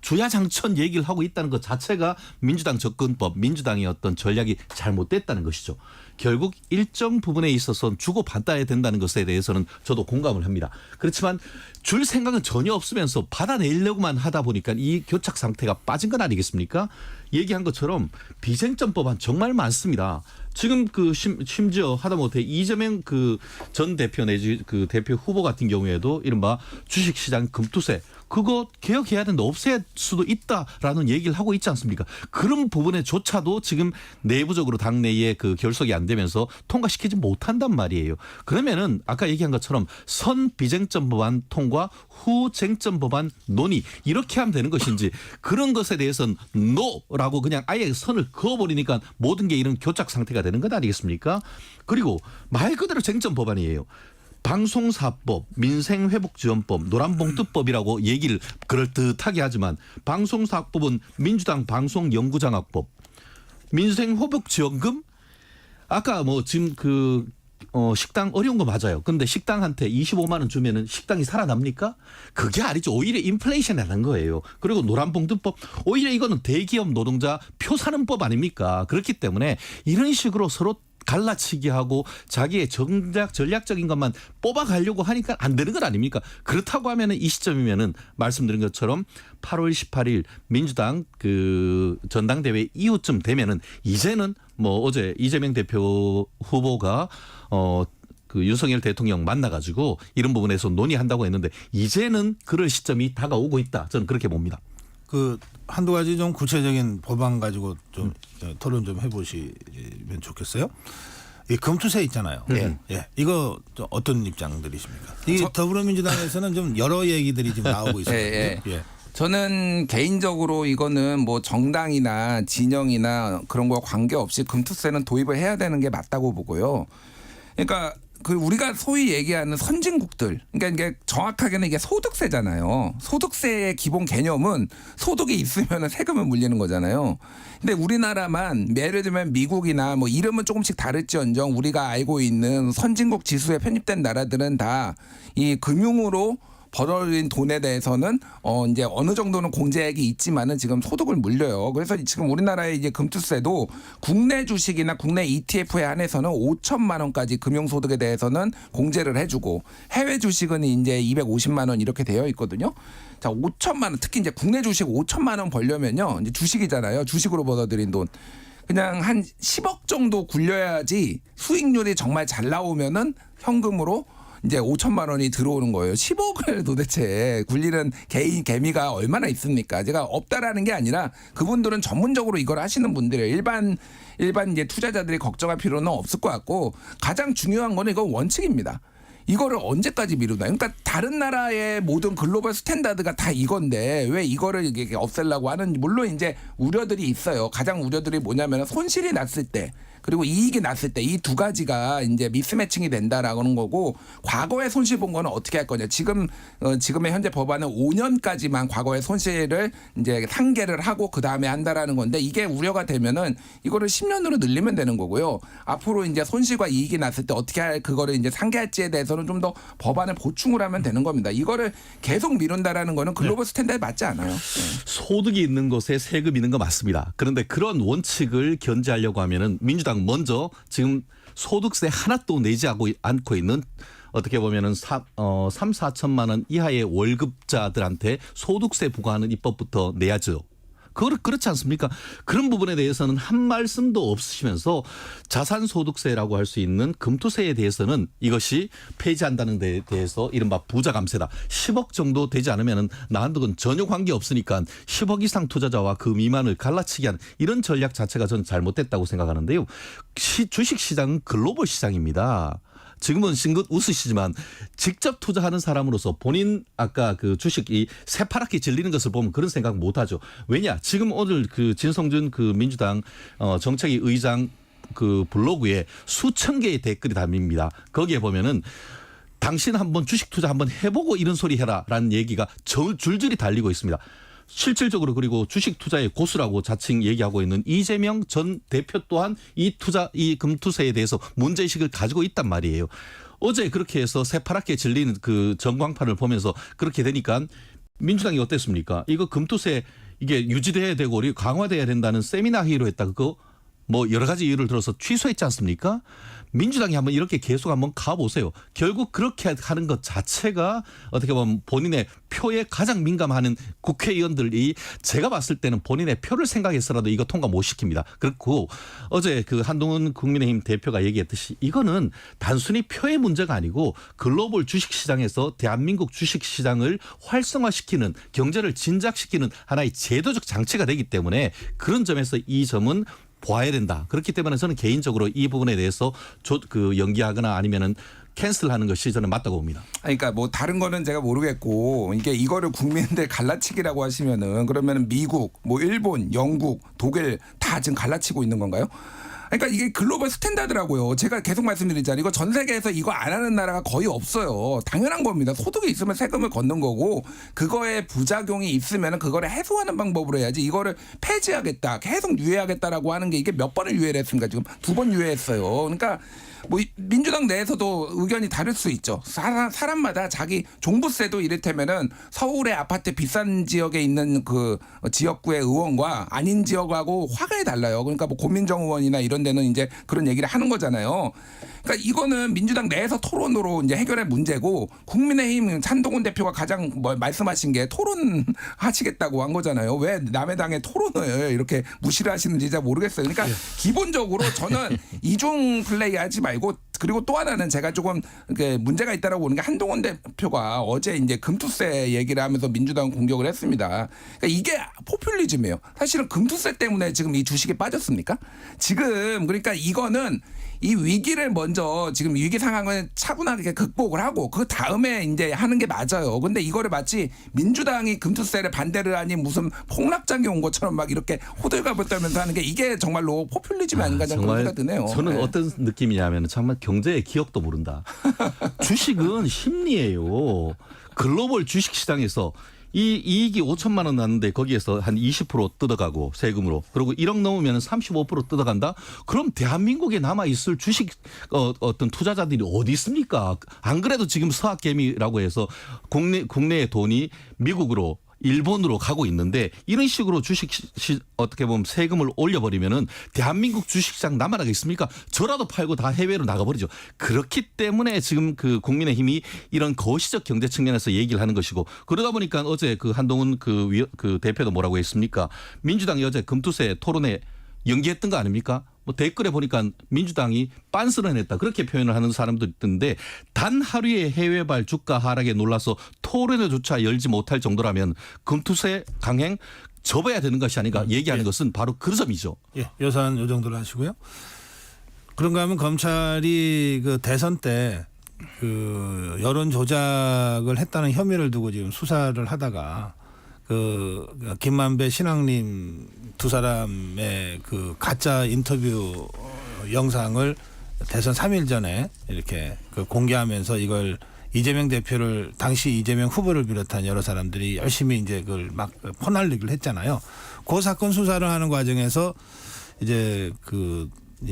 주야장천 얘기를 하고 있다는 것 자체가 민주당 접근법, 민주당의 어떤 전략이 잘못됐다는 것이죠. 결국 일정 부분에 있어서는 주고받아야 된다는 것에 대해서는 저도 공감을 합니다. 그렇지만 줄 생각은 전혀 없으면서 받아내려고만 하다 보니까 이 교착 상태가 빠진 건 아니겠습니까? 얘기한 것처럼 비쟁점 법안 정말 많습니다. 지금 그 심지어 하다못해 이재명 그 전 대표 내지 그 대표 후보 같은 경우에도 이른바 주식시장 금투세 그거 개혁해야 된다, 없앨 수도 있다라는 얘기를 하고 있지 않습니까? 그런 부분에조차도 지금 내부적으로 당내에 그 결석이 안 되면서 통과시키지 못한단 말이에요. 그러면은 아까 얘기한 것처럼 선 비쟁점 법안 통과, 후 쟁점 법안 논의 이렇게 하면 되는 것인지 그런 것에 대해서는 NO라고 그냥 아예 선을 그어버리니까 모든 게 이런 교착 상태가 되는 것 아니겠습니까? 그리고 말 그대로 쟁점 법안이에요. 방송사법, 민생회복지원법, 노란봉투법이라고 얘기를 그럴듯하게 하지만 방송사법은 민주당 방송연구장악법, 민생회복지원금 아까 뭐 지금 식당 어려운 거 맞아요. 근데 식당한테 25만 원 주면은 식당이 살아납니까? 그게 아니죠. 오히려 인플레이션이 나는 거예요. 그리고 노란봉투법 오히려 이거는 대기업 노동자 표 사는 법 아닙니까? 그렇기 때문에 이런 식으로 서로 갈라치기 하고 자기의 전략적인 것만 뽑아가려고 하니까 안 되는 것 아닙니까? 그렇다고 하면은 이 시점이면은 말씀드린 것처럼 8월 18일 민주당 그 전당대회 이후쯤 되면은 이제는 뭐 어제 이재명 대표 후보가 그 윤석열 대통령 만나가지고 이런 부분에서 논의한다고 했는데 이제는 그럴 시점이 다가오고 있다. 저는 그렇게 봅니다. 그 한두 가지 좀 구체적인 법안 가지고 좀 토론 좀 해보시면 좋겠어요. 이 금투세 있잖아요. 예. 이거 좀 어떤 입장들이십니까? 이 더불어민주당에서는 좀 여러 얘기들이 지금 나오고 있어요. 예. 저는 개인적으로 이거는 뭐 정당이나 진영이나 그런 거와 관계없이 금투세는 도입을 해야 되는 게 맞다고 보고요. 그러니까 그 우리가 소위 얘기하는 선진국들, 그러니까 이게 정확하게는 이게 소득세잖아요. 소득세의 기본 개념은 소득이 있으면 세금을 물리는 거잖아요. 근데 우리나라만 예를 들면 미국이나 뭐 이름은 조금씩 다를지언정 우리가 알고 있는 선진국 지수에 편입된 나라들은 다 이 금융으로 벌어들인 돈에 대해서는 이제 어느 정도는 공제액이 있지만은 지금 소득을 물려요. 그래서 지금 우리나라의 이제 금투세도 국내 주식이나 국내 ETF에 한해서는 5천만 원까지 금융소득에 대해서는 공제를 해주고 해외 주식은 이제 250만 원 이렇게 되어 있거든요. 자, 5천만 원 특히 이제 국내 주식 5천만 원 벌려면요. 이제 주식이잖아요. 주식으로 벌어들인 돈. 그냥 한 10억 정도 굴려야지 수익률이 정말 잘 나오면은 현금으로 이제 5천만 원이 들어오는 거예요. 10억을 도대체 굴리는 개인 개미가 얼마나 있습니까? 제가 없다라는 게 아니라 그분들은 전문적으로 이걸 하시는 분들이에요. 일반 이제 투자자들이 걱정할 필요는 없을 것 같고 가장 중요한 거는 이건 원칙입니다. 이거를 언제까지 미루나. 그러니까 다른 나라의 모든 글로벌 스탠다드가 다 이건데 왜 이거를 이게 없애려고 하는, 물론 이제 우려들이 있어요. 가장 우려들이 뭐냐면 손실이 났을 때 그리고 이익이 났을 때 이 두 가지가 이제 미스매칭이 된다라는 거고, 과거에 손실 본 거는 어떻게 할 거냐. 지금의 현재 법안은 5년까지만 과거의 손실을 이제 상계를 하고 그 다음에 한다라는 건데, 이게 우려가 되면은 이거를 10년으로 늘리면 되는 거고요. 앞으로 이제 손실과 이익이 났을 때 어떻게 그거를 이제 상계할지에 대해서는 좀 더 법안을 보충을 하면 되는 겁니다. 이거를 계속 미룬다라는 거는 글로벌 스탠다드에 맞지 않아요. 소득이 있는 곳에 세금 있는 거 맞습니다. 그런데 그런 원칙을 견제하려고 하면은 민주당 먼저 지금 소득세 하나도 내지 않고 있는 어떻게 보면은 3-4천만 원 이하의 월급자들한테 소득세 부과하는 입법부터 내야죠. 그렇지 않습니까? 그런 부분에 대해서는 한 말씀도 없으시면서 자산소득세라고 할 수 있는 금투세에 대해서는 이것이 폐지한다는 데 대해서 이른바 부자감세다. 10억 정도 되지 않으면 나한테는 전혀 관계없으니까 10억 이상 투자자와 그 미만을 갈라치기 하는 이런 전략 자체가 저는 잘못됐다고 생각하는데요. 주식시장은 글로벌 시장입니다. 지금은 싱긋 웃으시지만 직접 투자하는 사람으로서 본인 아까 그 주식이 새파랗게 질리는 것을 보면 그런 생각 못 하죠. 왜냐? 지금 오늘 그 진성준 그 민주당 정책위 의장 그 블로그에 수천 개의 댓글이 담깁니다. 거기에 보면은 당신 한번 주식 투자 한번 해보고 이런 소리 해라라는 얘기가 줄줄이 달리고 있습니다. 실질적으로 그리고 주식 투자의 고수라고 자칭 얘기하고 있는 이재명 전 대표 또한 이 금투세에 대해서 문제의식을 가지고 있단 말이에요. 어제 그렇게 해서 새파랗게 질리는 그 전광판을 보면서 그렇게 되니까 민주당이 어땠습니까? 이거 금투세 이게 유지돼야 되고 우리 강화돼야 된다는 세미나 회의로 했다. 그거 뭐 여러 가지 이유를 들어서 취소했지 않습니까? 민주당이 한번 이렇게 계속 한번 가보세요. 결국 그렇게 하는 것 자체가 어떻게 보면 본인의 표에 가장 민감하는 국회의원들이 제가 봤을 때는 본인의 표를 생각해서라도 이거 통과 못 시킵니다. 그렇고 어제 그 한동훈 국민의힘 대표가 얘기했듯이 이거는 단순히 표의 문제가 아니고 글로벌 주식시장에서 대한민국 주식시장을 활성화시키는 경제를 진작시키는 하나의 제도적 장치가 되기 때문에 그런 점에서 이 점은 보아야 된다. 그렇기 때문에 저는 개인적으로 이 부분에 대해서 연기하거나 아니면은 캔슬하는 것이 저는 맞다고 봅니다. 그러니까 뭐 다른 거는 제가 모르겠고 이게 이거를 국민들 갈라치기라고 하시면은 그러면은 미국, 뭐 일본, 영국, 독일 다 지금 갈라치고 있는 건가요? 그러니까 이게 글로벌 스탠다드라고요. 제가 계속 말씀드리잖아요. 이거 전 세계에서 이거 안 하는 나라가 거의 없어요. 당연한 겁니다. 소득이 있으면 세금을 걷는 거고 그거에 부작용이 있으면 그거를 해소하는 방법으로 해야지 이거를 폐지하겠다, 계속 유예하겠다라고 하는 게 이게 몇 번을 유예를 했습니까? 지금 2번 유예했어요. 그러니까 뭐 민주당 내에서도 의견이 다를 수 있죠. 사람마다 자기 종부세도 이를테면은 서울의 아파트 비싼 지역에 있는 그 지역구의 의원과 아닌 지역하고 화가 달라요. 그러니까 뭐 고민정 의원이나 이런 데는 이제 그런 얘기를 하는 거잖아요. 그러니까 이거는 민주당 내에서 토론으로 이제 해결할 문제고 국민의힘 한동훈 대표가 가장 말씀하신 게 토론하시겠다고 한 거잖아요. 왜 남의 당의 토론을 이렇게 무시를 하시는지 잘 모르겠어요. 그러니까 기본적으로 저는 이중 플레이 하지 말고 그리고 또 하나는 제가 조금 문제가 있다라고 보는 게 한동훈 대표가 어제 이제 금투세 얘기를 하면서 민주당 공격을 했습니다. 그러니까 이게 포퓰리즘이에요. 사실은 금투세 때문에 지금 이 주식에 빠졌습니까? 지금 그러니까 이거는 이 위기를 먼저 지금 위기 상황을 차분하게 극복을 하고 그 다음에 이제 하는 게 맞아요. 근데 이거를 마치 민주당이 금투세를 반대를 하니 무슨 폭락장이 온 것처럼 막 이렇게 호들갑을 떨면서 하는 게 이게 정말로 포퓰리즘이 아닌가 저는 그런 생각이 드네요. 저는 네. 어떤 느낌이냐면 정말 경제의 기억도 모른다. 주식은 심리예요. 글로벌 주식시장에서 이 이익이 5천만 원 났는데 거기에서 한 20% 뜯어가고 세금으로 그리고 1억 넘으면 35% 뜯어간다. 그럼 대한민국에 남아 있을 주식 어떤 투자자들이 어디 있습니까? 안 그래도 지금 서학개미라고 해서 국내의 돈이 미국으로 일본으로 가고 있는데 이런 식으로 주식 어떻게 보면 세금을 올려버리면은 대한민국 주식시장 남아나겠습니까? 저라도 팔고 다 해외로 나가버리죠. 그렇기 때문에 지금 그 국민의힘이 이런 거시적 경제 측면에서 얘기를 하는 것이고 그러다 보니까 어제 그 한동훈 그 대표도 뭐라고 했습니까? 민주당이 어제 금투세 토론회 연기했던 거 아닙니까? 뭐 댓글에 보니까 민주당이 빤스런 했다 그렇게 표현을 하는 사람도 있던데 단 하루의 해외발 주가 하락에 놀라서 토론회조차 열지 못할 정도라면 금투세 강행 접어야 되는 것이 아닌가 얘기하는 것은 바로 그 점이죠. 예, 예산 요 정도로 하시고요. 그런가 하면 검찰이 그 대선 때 그 여론 조작을 했다는 혐의를 두고 지금 수사를 하다가 그 김만배 신앙님 두 사람의 그 가짜 인터뷰 영상을 대선 3일 전에 이렇게 그 공개하면서 이걸 이재명 대표를 당시 이재명 후보를 비롯한 여러 사람들이 열심히 이제 그걸 막 퍼날리기를 했잖아요. 그 사건 수사를 하는 과정에서 이제 그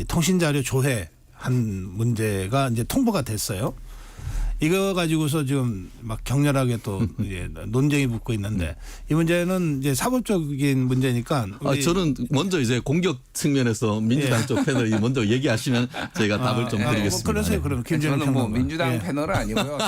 통신자료 조회한 문제가 이제 통보가 됐어요. 이거 가지고서 지금 막 격렬하게 또 이제 논쟁이 붙고 있는데 이 문제는 이제 사법적인 문제니까 저는 먼저 이제 공격 측면에서 민주당 쪽 패널이 먼저 얘기하시면 저희가 답을 좀 드리겠습니다. 그러세요. 그럼 김준일 저는 뭐 평론가. 민주당 패널은 아니고요.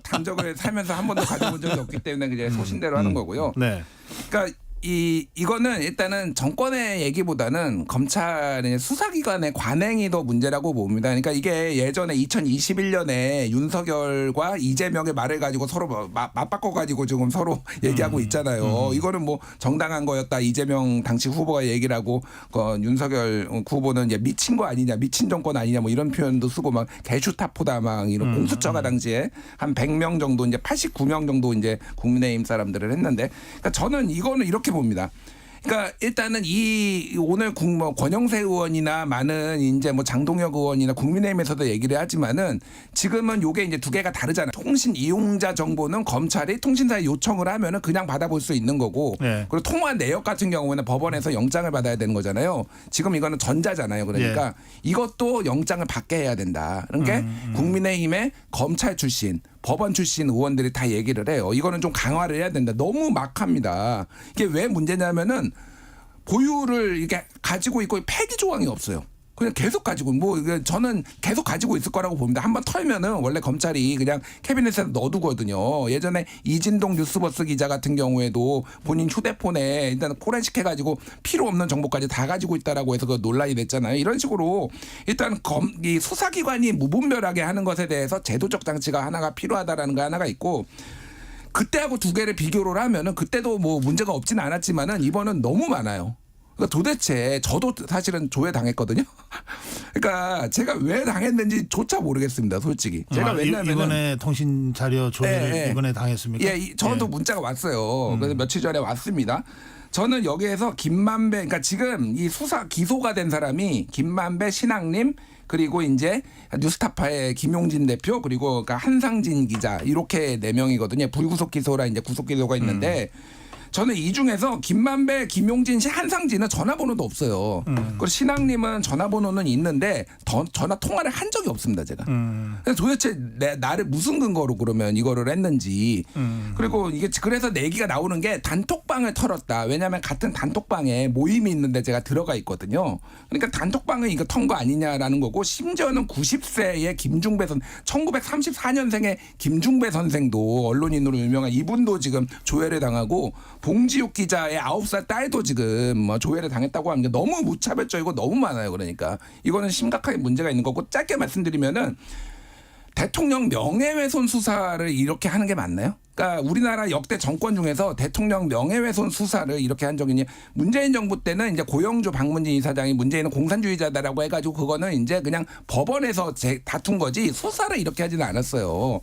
당적을 살면서 한 번도 가져본 적이 없기 때문에 그냥 소신대로 하는 거고요. 네. 그러니까 이거는 일단은 정권의 얘기보다는 검찰의 수사기관의 관행이 더 문제라고 봅니다. 그러니까 이게 예전에 2021년에 윤석열과 이재명의 말을 가지고 서로 맞바꿔 가지고 지금 서로 얘기하고 있잖아요. 이거는 뭐 정당한 거였다. 이재명 당시 후보가 얘기를 하고 윤석열 후보는 이제 미친 거 아니냐, 미친 정권 아니냐 뭐 이런 표현도 쓰고 막 개슈타포다 막 이런 공수처가 당시에 한 100명 정도 이제 89명 정도 이제 국민의힘 사람들을 했는데 그러니까 저는 이거는 이렇게 봅니다. 그러니까 일단은 이 오늘 권영세 의원이나 많은 이제 뭐 장동혁 의원이나 국민의힘에서도 얘기를 하지만은 지금은 요게 이제 두 개가 다르잖아요. 통신 이용자 정보는 검찰이 통신사에 요청을 하면은 그냥 받아볼 수 있는 거고 네. 그리고 통화 내역 같은 경우에는 법원에서 영장을 받아야 되는 거잖아요. 지금 이거는 전자잖아요. 그러니까 이것도 영장을 받게 해야 된다. 그러니까 국민의힘의 검찰 출신 법원 출신 의원들이 다 얘기를 해요. 이거는 좀 강화를 해야 된다. 너무 막합니다. 이게 왜 문제냐면은 고유를 이게 가지고 있고 폐기 조항이 없어요. 그냥 계속 가지고 저는 계속 가지고 있을 거라고 봅니다. 한번 털면은 원래 검찰이 그냥 캐비넷에 넣어두거든요. 예전에 이진동 뉴스버스 기자 같은 경우에도 본인 휴대폰에 일단 포렌식해가지고 필요 없는 정보까지 다 가지고 있다라고 해서 그 논란이 됐잖아요. 이런 식으로 일단 이 수사기관이 무분별하게 하는 것에 대해서 제도적 장치가 하나가 필요하다라는 거 하나가 있고. 그때하고 두 개를 비교를 하면은 그때도 뭐 문제가 없지는 않았지만은 이번은 너무 많아요. 그러니까 도대체 저도 사실은 조회당했거든요. 그러니까 제가 왜 당했는지조차 모르겠습니다. 솔직히. 제가 왜냐면 이번에 통신 자료 조회를 이번에 당했습니까? 예, 저도 문자가 왔어요. 그래서 며칠 전에 왔습니다. 저는 여기에서 김만배, 그러니까 지금 이 수사 기소가 된 사람이 김만배, 신학님 그리고 이제 뉴스타파의 김용진 대표 그리고 그러니까 한상진 기자 이렇게 4명이거든요. 불구속 기소라 이제 구속 기소가 있는데. 저는 이 중에서 김만배, 김용진 씨, 한상진은 전화번호도 없어요. 그리고 신학님은 전화번호는 있는데 전화 통화를 한 적이 없습니다, 제가. 그래서 도대체 나를 무슨 근거로 그러면 이거를 했는지. 그리고 이게 그래서 내기가 나오는 게 단톡방을 털었다. 왜냐하면 같은 단톡방에 모임이 있는데 제가 들어가 있거든요. 그러니까 단톡방은 이거 턴 거 아니냐라는 거고 심지어는 90세의 김중배 1934년생의 김중배 선생도 언론인으로 유명한 이분도 지금 조회를 당하고 봉지욱 기자의 9살 딸도 지금 뭐 조회를 당했다고 하는 게 너무 무차별적이고 너무 많아요. 그러니까 이거는 심각하게 문제가 있는 거고 짧게 말씀드리면은 대통령 명예훼손 수사를 이렇게 하는 게 맞나요? 그러니까 우리나라 역대 정권 중에서 대통령 명예훼손 수사를 이렇게 한 적이 있냐? 문재인 정부 때는 이제 고영주 박문진 이사장이 문재인은 공산주의자다라고 해가지고 그거는 이제 그냥 법원에서 다툰 거지 수사를 이렇게 하지는 않았어요.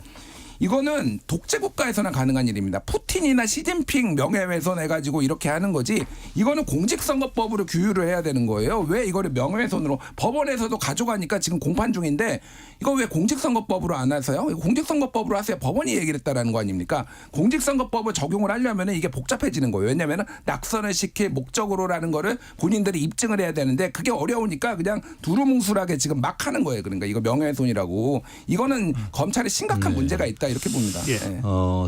이거는 독재국가에서나 가능한 일입니다. 푸틴이나 시진핑 명예훼손 해가지고 이렇게 하는 거지 이거는 공직선거법으로 규율을 해야 되는 거예요. 왜 이거를 명예훼손으로 법원에서도 가져가니까 지금 공판 중인데 이거 왜 공직선거법으로 안 하세요? 공직선거법으로 하세요. 법원이 얘기를 했다라는 거 아닙니까? 공직선거법을 적용을 하려면 이게 복잡해지는 거예요. 왜냐하면 낙선을 시킬 목적으로라는 거를 본인들이 입증을 해야 되는데 그게 어려우니까 그냥 두루뭉술하게 지금 막 하는 거예요. 그러니까 이거 명예훼손이라고. 이거는 검찰에 심각한 문제가 있다. 이렇게 봅니다. 예.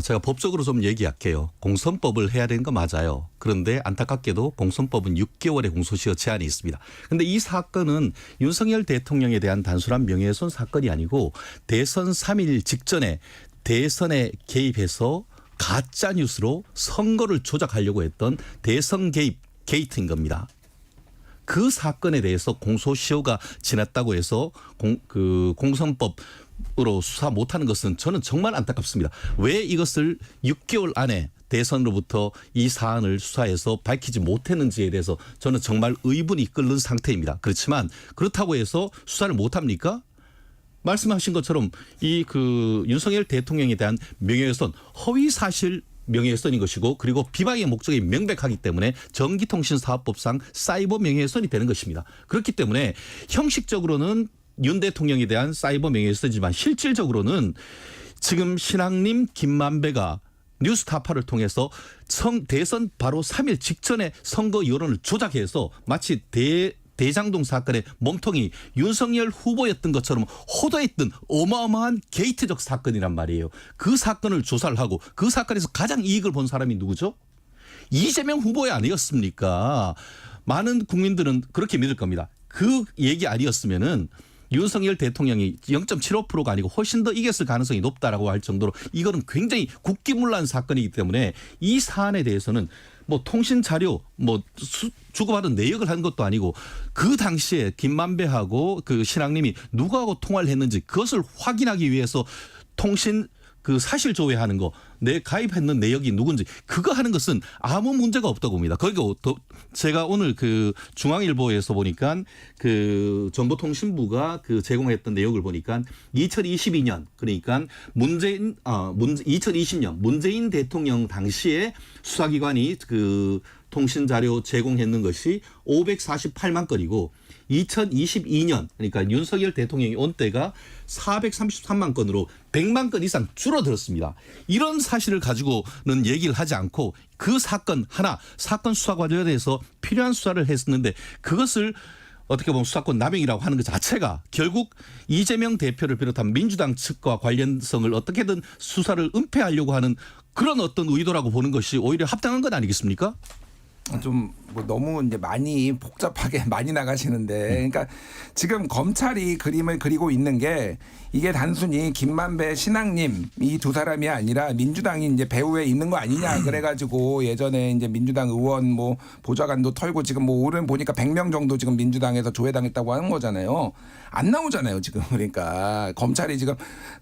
제가 법적으로 좀 얘기할게요. 공선법을 해야 되는 거 맞아요. 그런데 안타깝게도 공선법은 6개월의 공소시효 제한이 있습니다. 그런데 이 사건은 윤석열 대통령에 대한 단순한 명예훼손 사건이 아니고 대선 3일 직전에 대선에 개입해서 가짜 뉴스로 선거를 조작하려고 했던 대선 개입 게이트인 겁니다. 그 사건에 대해서 공소시효가 지났다고 해서 공선법으로 수사 못하는 것은 저는 정말 안타깝습니다. 왜 이것을 6개월 안에 대선으로부터 이 사안을 수사해서 밝히지 못했는지에 대해서 저는 정말 의문이 끓는 상태입니다. 그렇지만 그렇다고 해서 수사를 못합니까? 말씀하신 것처럼 이 윤석열 대통령에 대한 명예훼손 허위사실 명예훼손인 것이고 그리고 비방의 목적이 명백하기 때문에 전기통신사업법상 사이버 명예훼손이 되는 것입니다. 그렇기 때문에 형식적으로는 윤 대통령에 대한 사이버 명예훼손이지만 실질적으로는 지금 신학님 김만배가 뉴스타파를 통해서 대선 바로 3일 직전에 선거 여론을 조작해서 마치 대장동 사건의 몸통이 윤석열 후보였던 것처럼 호도했던 어마어마한 게이트적 사건이란 말이에요. 그 사건을 조사를 하고 그 사건에서 가장 이익을 본 사람이 누구죠? 이재명 후보이 아니었습니까? 많은 국민들은 그렇게 믿을 겁니다. 그 얘기 아니었으면은 윤석열 대통령이 0.75%가 아니고 훨씬 더 이겼을 가능성이 높다라고 할 정도로 이거는 굉장히 국기문란 사건이기 때문에 이 사안에 대해서는 뭐 통신 자료 주고받은 내역을 한 것도 아니고 그 당시에 김만배하고 신학님이 누구하고 통화를 했는지 그것을 확인하기 위해서 통신 사실 조회하는 거, 내 가입했는 내역이 누군지 그거 하는 것은 아무 문제가 없다고 봅니다. 그리고 제가 오늘 중앙일보에서 보니까 정보통신부가 제공했던 내역을 보니까 2022년 그러니까 2020년 문재인 대통령 당시에 수사기관이 통신 자료 제공했는 것이 548만 건이고 2022년 그러니까 윤석열 대통령이 온 때가 433만 건으로 100만 건 이상 줄어들었습니다. 이런 사실을 가지고는 얘기를 하지 않고 그 사건 수사 과정에 대해서 필요한 수사를 했었는데 그것을 어떻게 보면 수사권 남용이라고 하는 것 자체가 결국 이재명 대표를 비롯한 민주당 측과 관련성을 어떻게든 수사를 은폐하려고 하는 그런 어떤 의도라고 보는 것이 오히려 합당한 건 아니겠습니까? 좀 뭐 너무 이제 많이 복잡하게 많이 나가시는데, 그러니까 지금 검찰이 그림을 그리고 있는 게 이게 단순히 김만배, 신학님 이 두 사람이 아니라 민주당이 이제 배후에 있는 거 아니냐 그래가지고 예전에 이제 민주당 의원 뭐 보좌관도 털고 지금 뭐 오른 보니까 100명 정도 지금 민주당에서 조회당했다고 하는 거잖아요. 안 나오잖아요 지금. 그러니까 검찰이 지금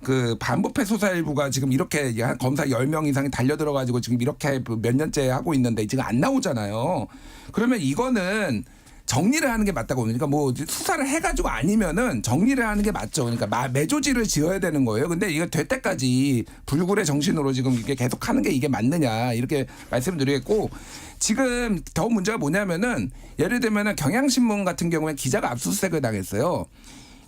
그 반부패 수사일부가 지금 이렇게 검사 10명 이상이 달려들어가지고 지금 이렇게 몇 년째 하고 있는데 지금 안 나오잖아요. 그러면 이거는 정리를 하는 게 맞다고. 그러니까 뭐 수사를 해가지고 아니면은 정리를 하는 게 맞죠. 그러니까 매조지를 지어야 되는 거예요. 근데 이거 될 때까지 불굴의 정신으로 지금 이게 계속 하는 게 이게 맞느냐 이렇게 말씀드리겠고, 지금 더 문제가 뭐냐면은 예를 들면은 경향신문 같은 경우에 기자가 압수수색을 당했어요.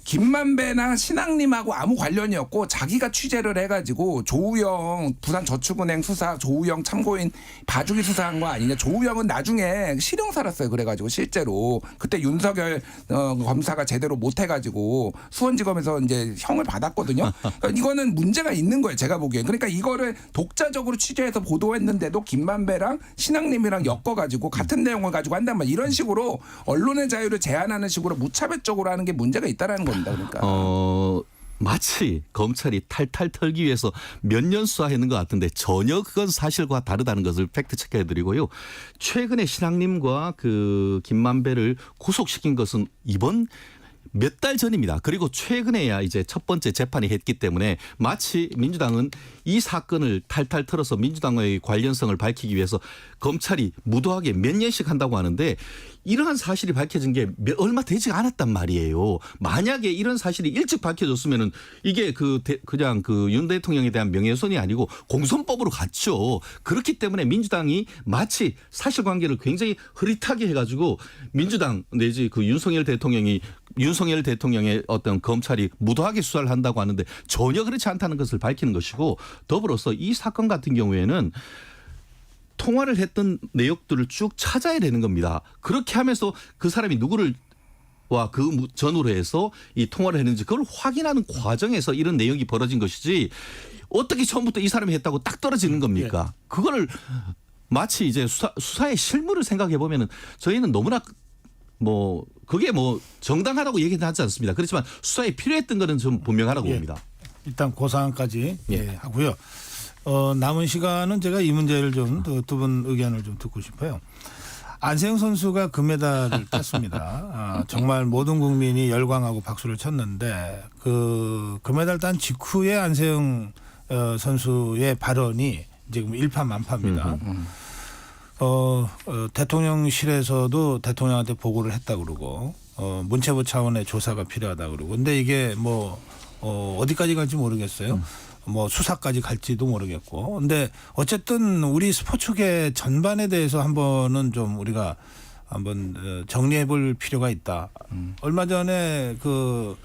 김만배나 신학님하고 아무 관련이 없고 자기가 취재를 해가지고 조우영 부산저축은행 수사 조우영 참고인 봐주기 수사한 거 아니냐. 조우영은 나중에 실형 살았어요. 그래가지고 실제로 그때 윤석열 검사가 제대로 못해가지고 수원지검에서 이제 형을 받았거든요. 그러니까 이거는 문제가 있는 거예요. 제가 보기엔. 그러니까 이거를 독자적으로 취재해서 보도했는데도 김만배랑 신학님이랑 엮어가지고 같은 내용을 가지고 한단 말이에요. 이런 식으로 언론의 자유를 제한하는 식으로 무차별적으로 하는 게 문제가 있다라는 겁니다. 그러니까. 마치 검찰이 탈탈 털기 위해서 몇 년 수사했는 것 같은데 전혀 그건 사실과 다르다는 것을 팩트 체크해드리고요. 최근에 신학님과 그 김만배를 구속시킨 것은 이번 몇 달 전입니다. 그리고 최근에야 이제 첫 번째 재판이 했기 때문에 마치 민주당은 이 사건을 탈탈 털어서 민주당의 관련성을 밝히기 위해서 검찰이 무도하게 몇 년씩 한다고 하는데 이러한 사실이 밝혀진 게 얼마 되지 않았단 말이에요. 만약에 이런 사실이 일찍 밝혀졌으면은 이게 그냥 그 윤 대통령에 대한 명예훼손이 아니고 공선법으로 갔죠. 그렇기 때문에 민주당이 마치 사실관계를 굉장히 흐릿하게 해가지고 민주당 내지 그 윤석열 대통령의 어떤 검찰이 무도하게 수사를 한다고 하는데 전혀 그렇지 않다는 것을 밝히는 것이고, 더불어서 이 사건 같은 경우에는 통화를 했던 내역들을 쭉 찾아야 되는 겁니다. 그렇게 하면서 그 사람이 누구를 그 전후로 해서 이 통화를 했는지 그걸 확인하는 과정에서 이런 내용이 벌어진 것이지 어떻게 처음부터 이 사람이 했다고 딱 떨어지는 겁니까? 그거를 마치 이제 수사의 실무를 생각해 보면은 저희는 너무나 뭐 그게 뭐 정당하다고 얘기는 하지 않습니다. 그렇지만 수사에 필요했던 거는 좀 분명하다고 봅니다. 일단 그 사안까지 하고요. 남은 시간은 제가 이 문제를 좀 두 분 의견을 좀 듣고 싶어요. 안세영 선수가 금메달을 땄습니다. 정말 모든 국민이 열광하고 박수를 쳤는데 그 금메달 딴 직후에 안세영 선수의 발언이 지금 일파만파입니다. 대통령실에서도 대통령한테 보고를 했다 그러고 문체부 차원의 조사가 필요하다 그러고, 근데 이게 뭐 어디까지 갈지 모르겠어요. 뭐 수사까지 갈지도 모르겠고. 근데 어쨌든 우리 스포츠계 전반에 대해서 한번은 좀 우리가 한번 정리해 볼 필요가 있다. 얼마 전에 그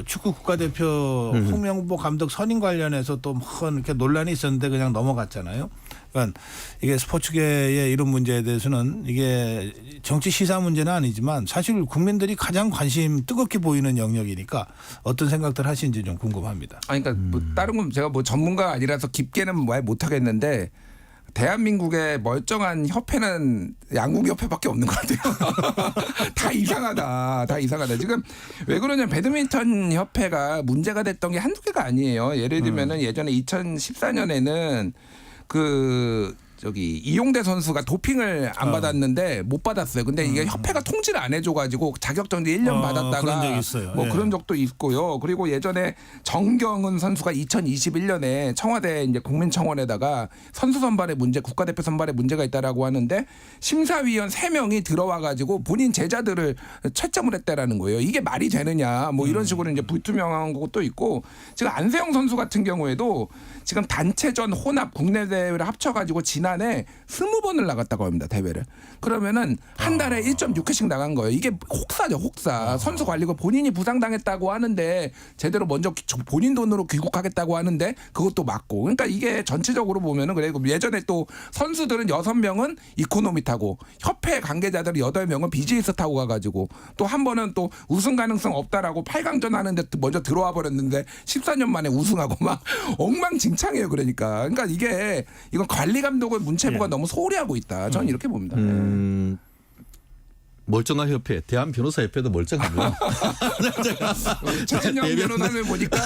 축구 국가대표 홍명보 감독 선임 관련해서 또 이렇게 논란이 있었는데 그냥 넘어갔잖아요. 그러니까 이게 스포츠계의 이런 문제에 대해서는 이게 정치 시사 문제는 아니지만 사실 국민들이 가장 관심 뜨겁게 보이는 영역이니까 어떤 생각들 하시는지 좀 궁금합니다. 그러니까 뭐 다른 건 제가 뭐 전문가가 아니라서 깊게는 말 못하겠는데 대한민국의 멀쩡한 협회는 양궁협회밖에 없는 것 같아요. 다 이상하다. 지금 왜 그러냐면 배드민턴 협회가 문제가 됐던 게 한두 개가 아니에요. 예를 들면은 예전에 2014년에는 이용대 선수가 도핑을 안 받았는데 못 받았어요. 근데 이게 협회가 통지를 안 해줘가지고 자격정지 1년 받았다가 그런 적이 있어요. 뭐 그런 적도 있고요. 그리고 예전에 정경은 선수가 2021년에 청와대 이제 국민청원에다가 선수 선발의 문제, 국가대표 선발에 문제가 있다라고 하는데 심사위원 3명이 들어와가지고 본인 제자들을 채점을 했다라는 거예요. 이게 말이 되느냐? 뭐 이런 식으로 이제 불투명한 것도 있고, 지금 안세영 선수 같은 경우에도 지금 단체전 혼합 국내 대회를 합쳐가지고 지난해 20번을 나갔다고 합니다. 대회를. 그러면은 한 달에 1.6회씩 나간 거예요. 이게 혹사죠, 혹사. 선수 관리고 본인이 부상당했다고 하는데 제대로 먼저 본인 돈으로 귀국하겠다고 하는데 그것도 맞고. 그러니까 이게 전체적으로 보면은 그래. 예전에 또 선수들은 6명은 이코노미 타고 협회 관계자들 8명은 비즈니스 타고 가가지고 또 한 번은 또 우승 가능성 없다라고 8강전 하는데 먼저 들어와 버렸는데 14년 만에 우승하고 막 엉망진창이에요. 그러니까 이게 이건 관리 감독을 문체부가 너무 소홀히 하고 있다. 저는 이렇게 봅니다. 멀쩡한 협회, 대한변호사협회도 멀쩡하고요. 최진영 변호사를 보니까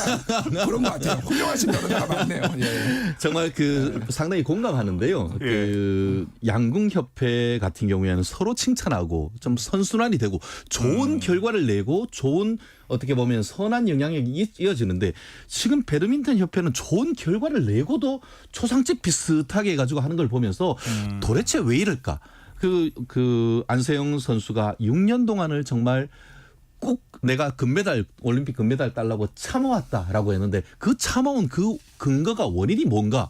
그런 것 같아요. 훌륭하신 변호사가 많네요. 예. 정말 상당히 공감하는데요. 양궁협회 같은 경우에는 서로 칭찬하고 좀 선순환이 되고 좋은 결과를 내고 좋은 어떻게 보면 선한 영향력이 이어지는데 지금 배드민턴 협회는 좋은 결과를 내고도 초상집 비슷하게 해가지고 하는 걸 보면서 도대체 왜 이럴까? 안세영 선수가 6년 동안을 정말 꼭 내가 올림픽 금메달 따려고 참아왔다라고 했는데 그 참아온 그 근거가 원인이 뭔가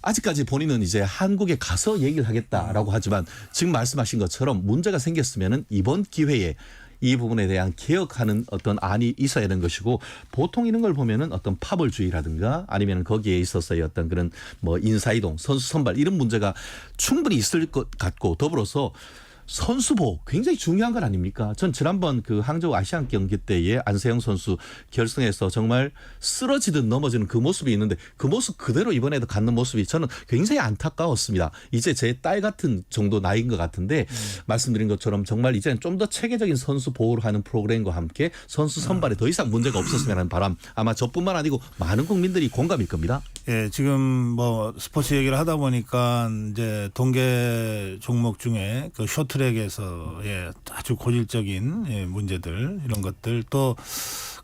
아직까지 본인은 이제 한국에 가서 얘기를 하겠다라고 하지만 지금 말씀하신 것처럼 문제가 생겼으면은 이번 기회에 이 부분에 대한 개혁하는 어떤 안이 있어야 되는 것이고 보통 이런 걸 보면은 어떤 파벌주의라든가 아니면 거기에 있어서의 어떤 그런 뭐 인사이동, 선수 선발 이런 문제가 충분히 있을 것 같고 더불어서 선수 보호 굉장히 중요한 건 아닙니까? 전 지난번 항저우 아시안 경기 때에 안세영 선수 결승에서 정말 쓰러지듯 넘어지는 그 모습이 있는데 그 모습 그대로 이번에도 갖는 모습이 저는 굉장히 안타까웠습니다. 이제 제 딸 같은 정도 나이인 것 같은데 말씀드린 것처럼 정말 이제는 좀 더 체계적인 선수 보호를 하는 프로그램과 함께 선수 선발에 더 이상 문제가 없었으면 하는 바람 아마 저뿐만 아니고 많은 국민들이 공감일 겁니다. 예, 지금 뭐 스포츠 얘기를 하다 보니까 이제 동계 종목 중에 쇼트랙에서의 아주 고질적인 문제들 이런 것들 또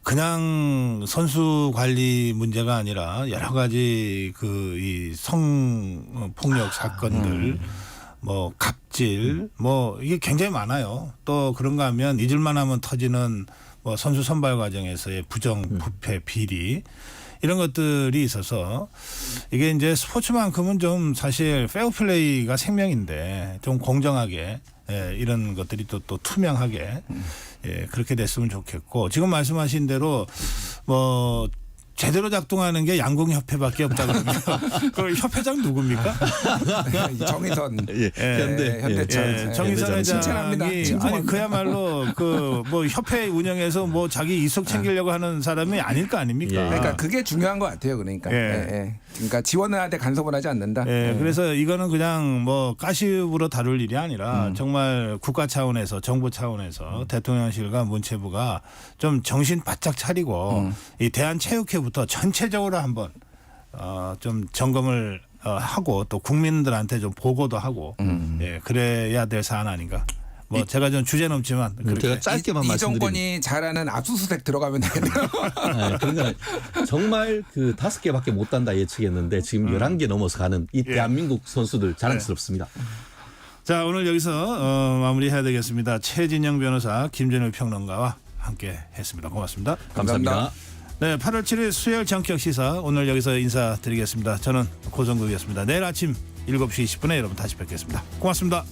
그냥 선수 관리 문제가 아니라 여러 가지 이 성폭력 사건들 뭐 갑질 뭐 이게 굉장히 많아요. 또 그런가 하면 잊을만 하면 터지는 뭐 선수 선발 과정에서의 부정, 부패, 비리 이런 것들이 있어서 이게 이제 스포츠만큼은 좀 사실 페어플레이가 생명인데 좀 공정하게 이런 것들이 또 투명하게 그렇게 됐으면 좋겠고 지금 말씀하신 대로 뭐 제대로 작동하는 게 양궁협회밖에 없다 그러면 그 협회장 누굽니까? 정의선 현대철 정의선 회장이 아니 그야말로 뭐 협회 운영에서 뭐 자기 이속 챙기려고 하는 사람이 아닐 거 아닙니까? 그러니까 그게 중요한 것 같아요. 그러니까 그러니까 지원을 하는데 간섭을 하지 않는다. 그래서 이거는 그냥 뭐 가십으로 다룰 일이 아니라 정말 국가 차원에서 정부 차원에서 대통령실과 문체부가 좀 정신 바짝 차리고 이 대한체육회부터 전체적으로 한번 좀 점검을 하고 또 국민들한테 좀 보고도 하고 그래야 될 사안 아닌가. 뭐 제가 좀 주제 넘지만 제가 짧게만 말씀드리면 이 정권이 잘하는 압수수색 들어가면 되겠네요. 그러니까 정말 5개밖에 못 단다 예측했는데 지금 11개 넘어서 가는 이 대한민국 선수들 자랑스럽습니다. 자 오늘 여기서 마무리해야 되겠습니다. 최진영 변호사, 김준일 평론가와 함께 했습니다. 고맙습니다. 감사합니다. 네, 8월 7일 수요일 전격 시사 오늘 여기서 인사드리겠습니다. 저는 고성국이었습니다. 내일 아침 7시 20분에 여러분 다시 뵙겠습니다. 고맙습니다.